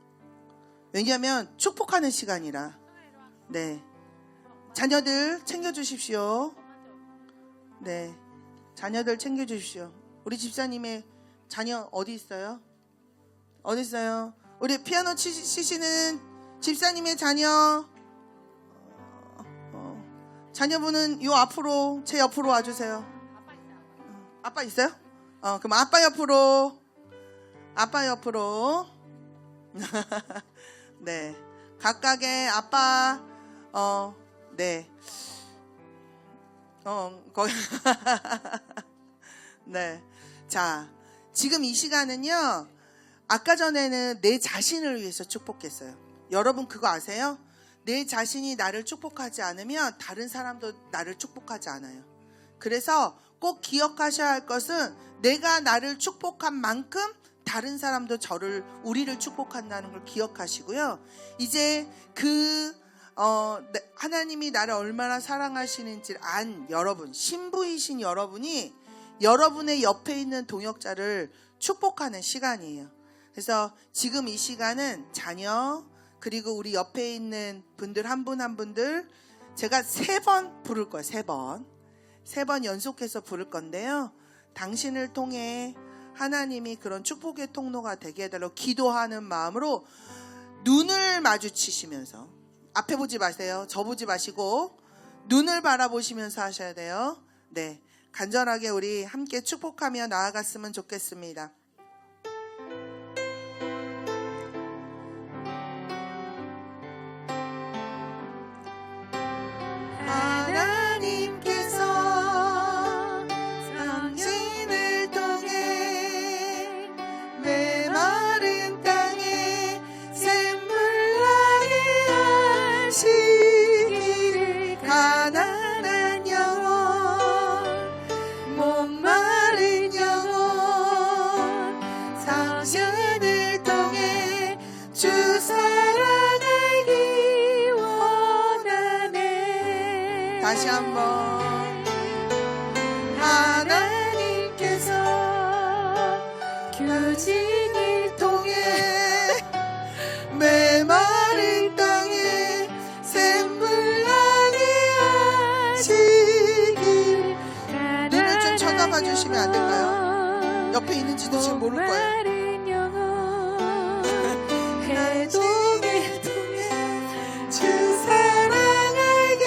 왜냐하면 축복하는 시간이라. 네, 자녀들 챙겨주십시오. 네, 자녀들 챙겨주십시오. 우리 집사님의 자녀 어디 있어요? 어디 있어요? 우리 피아노 치시는 집사님의 자녀, 자녀분은 요 앞으로, 제 옆으로 와주세요. 아빠 있어요? 그럼 아빠 옆으로. 네, 각각의 아빠, 네, 거기. 네, 자, 지금 이 시간은요, 아까 전에는 내 자신을 위해서 축복했어요. 여러분 그거 아세요? 내 자신이 나를 축복하지 않으면 다른 사람도 나를 축복하지 않아요. 그래서 꼭 기억하셔야 할 것은, 내가 나를 축복한 만큼 다른 사람도 우리를 축복한다는 걸 기억하시고요. 이제 하나님이 나를 얼마나 사랑하시는지 안 여러분, 신부이신 여러분이 여러분의 옆에 있는 동역자를 축복하는 시간이에요. 그래서 지금 이 시간은 자녀, 그리고 우리 옆에 있는 분들 한 분 한 분들 제가 3번 부를 거예요. 3번 연속해서 부를 건데요. 당신을 통해 하나님이 그런 축복의 통로가 되게 해달라고 기도하는 마음으로 눈을 마주치시면서, 앞에 보지 마세요. 저 보지 마시고 눈을 바라보시면서 하셔야 돼요. 네, 간절하게 우리 함께 축복하며 나아갔으면 좋겠습니다. 하나님께서 당신을 통해 메마른 땅에 샘물 나게 하시기를, 가난한 영혼, 목마른 영혼 다시 한번 하나님께서 규칙을 통해 메마른 땅에 샘물 나게 하시길. 눈을 좀 쳐다봐 주시면 안 될까요? 옆에 있는지도 지금 모를 거예요. 해동을 통해 주 사랑하길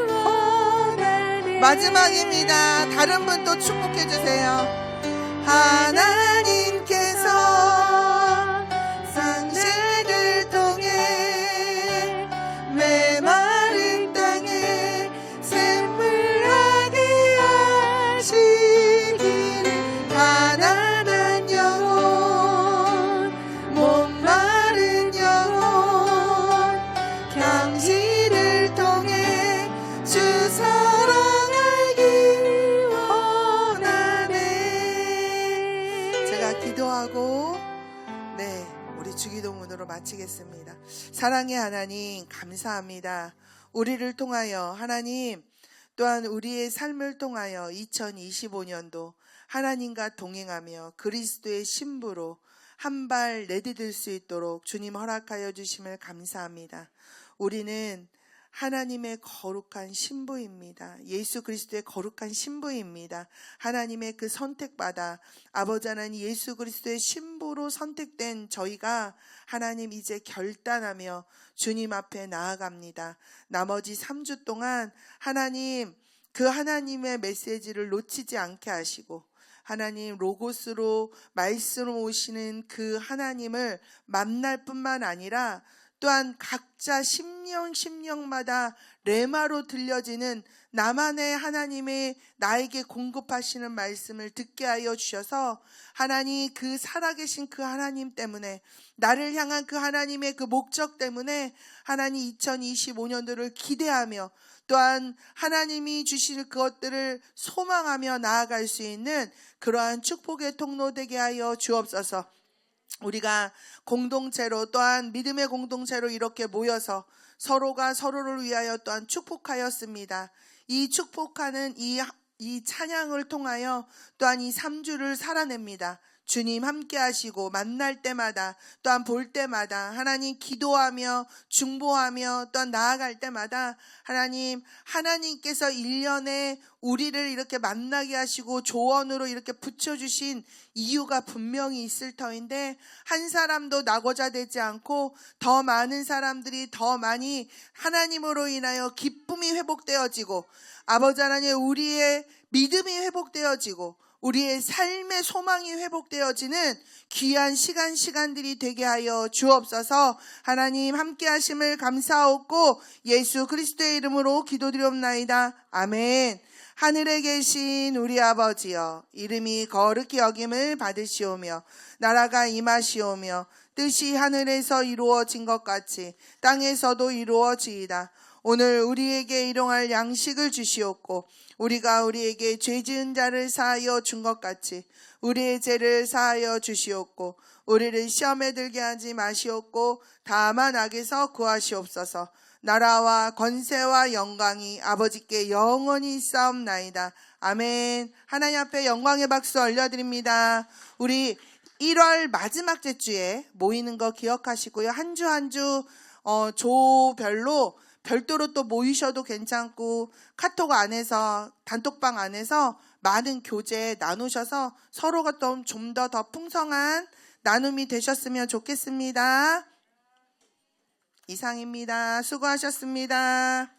원하네. 마지막입니다. 다른 분 또 축복해 주세요. 하나님께서 상식을 통해 메마른 땅에 샘물 나게 하시기를. 가난한 영혼 목마른 영혼 경지를 통해 주 사랑하길 원하네. 제가 기도하고 우리 주기도문으로 마치겠습니다. 사랑의 하나님, 감사합니다. 우리를 통하여 하나님, 또한 우리의 삶을 통하여 2025년도 하나님과 동행하며 그리스도의 신부로 한 발 내디딜 수 있도록 주님 허락하여 주심을 감사합니다. 우리는 하나님의 거룩한 신부입니다. 예수 그리스도의 거룩한 신부입니다. 하나님의 그 선택받아 아버지 하나님 예수 그리스도의 신부로 선택된 저희가 하나님 이제 결단하며 주님 앞에 나아갑니다. 나머지 3주 동안 하나님 그 하나님의 메시지를 놓치지 않게 하시고 하나님 로고스로 말씀으로 오시는 그 하나님을 만날 뿐만 아니라 또한 각자 심령마다 레마로 들려지는 나만의 하나님의 나에게 공급하시는 말씀을 듣게 하여 주셔서 하나님 그 살아계신 그 하나님 때문에 나를 향한 그 하나님의 그 목적 때문에 하나님 2025년도를 기대하며 또한 하나님이 주실 그것들을 소망하며 나아갈 수 있는 그러한 축복의 통로 되게 하여 주옵소서. 우리가 공동체로 또한 믿음의 공동체로 이렇게 모여서 서로가 서로를 위하여 또한 축복하였습니다. 이 축복하는 이 찬양을 통하여 또한 이 3주를 살아냅니다. 주님 함께 하시고 만날 때마다 또한 볼 때마다 하나님 기도하며 중보하며 또한 나아갈 때마다 하나님께서 1년에 우리를 이렇게 만나게 하시고 조언으로 이렇게 붙여주신 이유가 분명히 있을 터인데 한 사람도 나고자 되지 않고 더 많은 사람들이 더 많이 하나님으로 인하여 기쁨이 회복되어지고 아버지 하나님 우리의 믿음이 회복되어지고 우리의 삶의 소망이 회복되어지는 귀한 시간들이 되게 하여 주옵소서. 하나님 함께 하심을 감사하옵고 예수 그리스도의 이름으로 기도드리옵나이다. 아멘. 하늘에 계신 우리 아버지여, 이름이 거룩히 여김을 받으시오며 나라가 임하시오며 뜻이 하늘에서 이루어진 것 같이 땅에서도 이루어지이다. 오늘 우리에게 일용할 양식을 주시옵고 우리가 우리에게 죄 지은 자를 사하여 준 것 같이 우리의 죄를 사하여 주시옵고 우리를 시험에 들게 하지 마시옵고 다만 악에서 구하시옵소서. 나라와 권세와 영광이 아버지께 영원히 있사옵나이다. 아멘. 하나님 앞에 영광의 박수 올려드립니다. 우리 1월 마지막 주에 모이는 거 기억하시고요. 한 주 한 주 조별로 별도로 또 모이셔도 괜찮고 카톡 안에서 단톡방 안에서 많은 교제 나누셔서 서로가 좀 더 풍성한 나눔이 되셨으면 좋겠습니다. 이상입니다. 수고하셨습니다.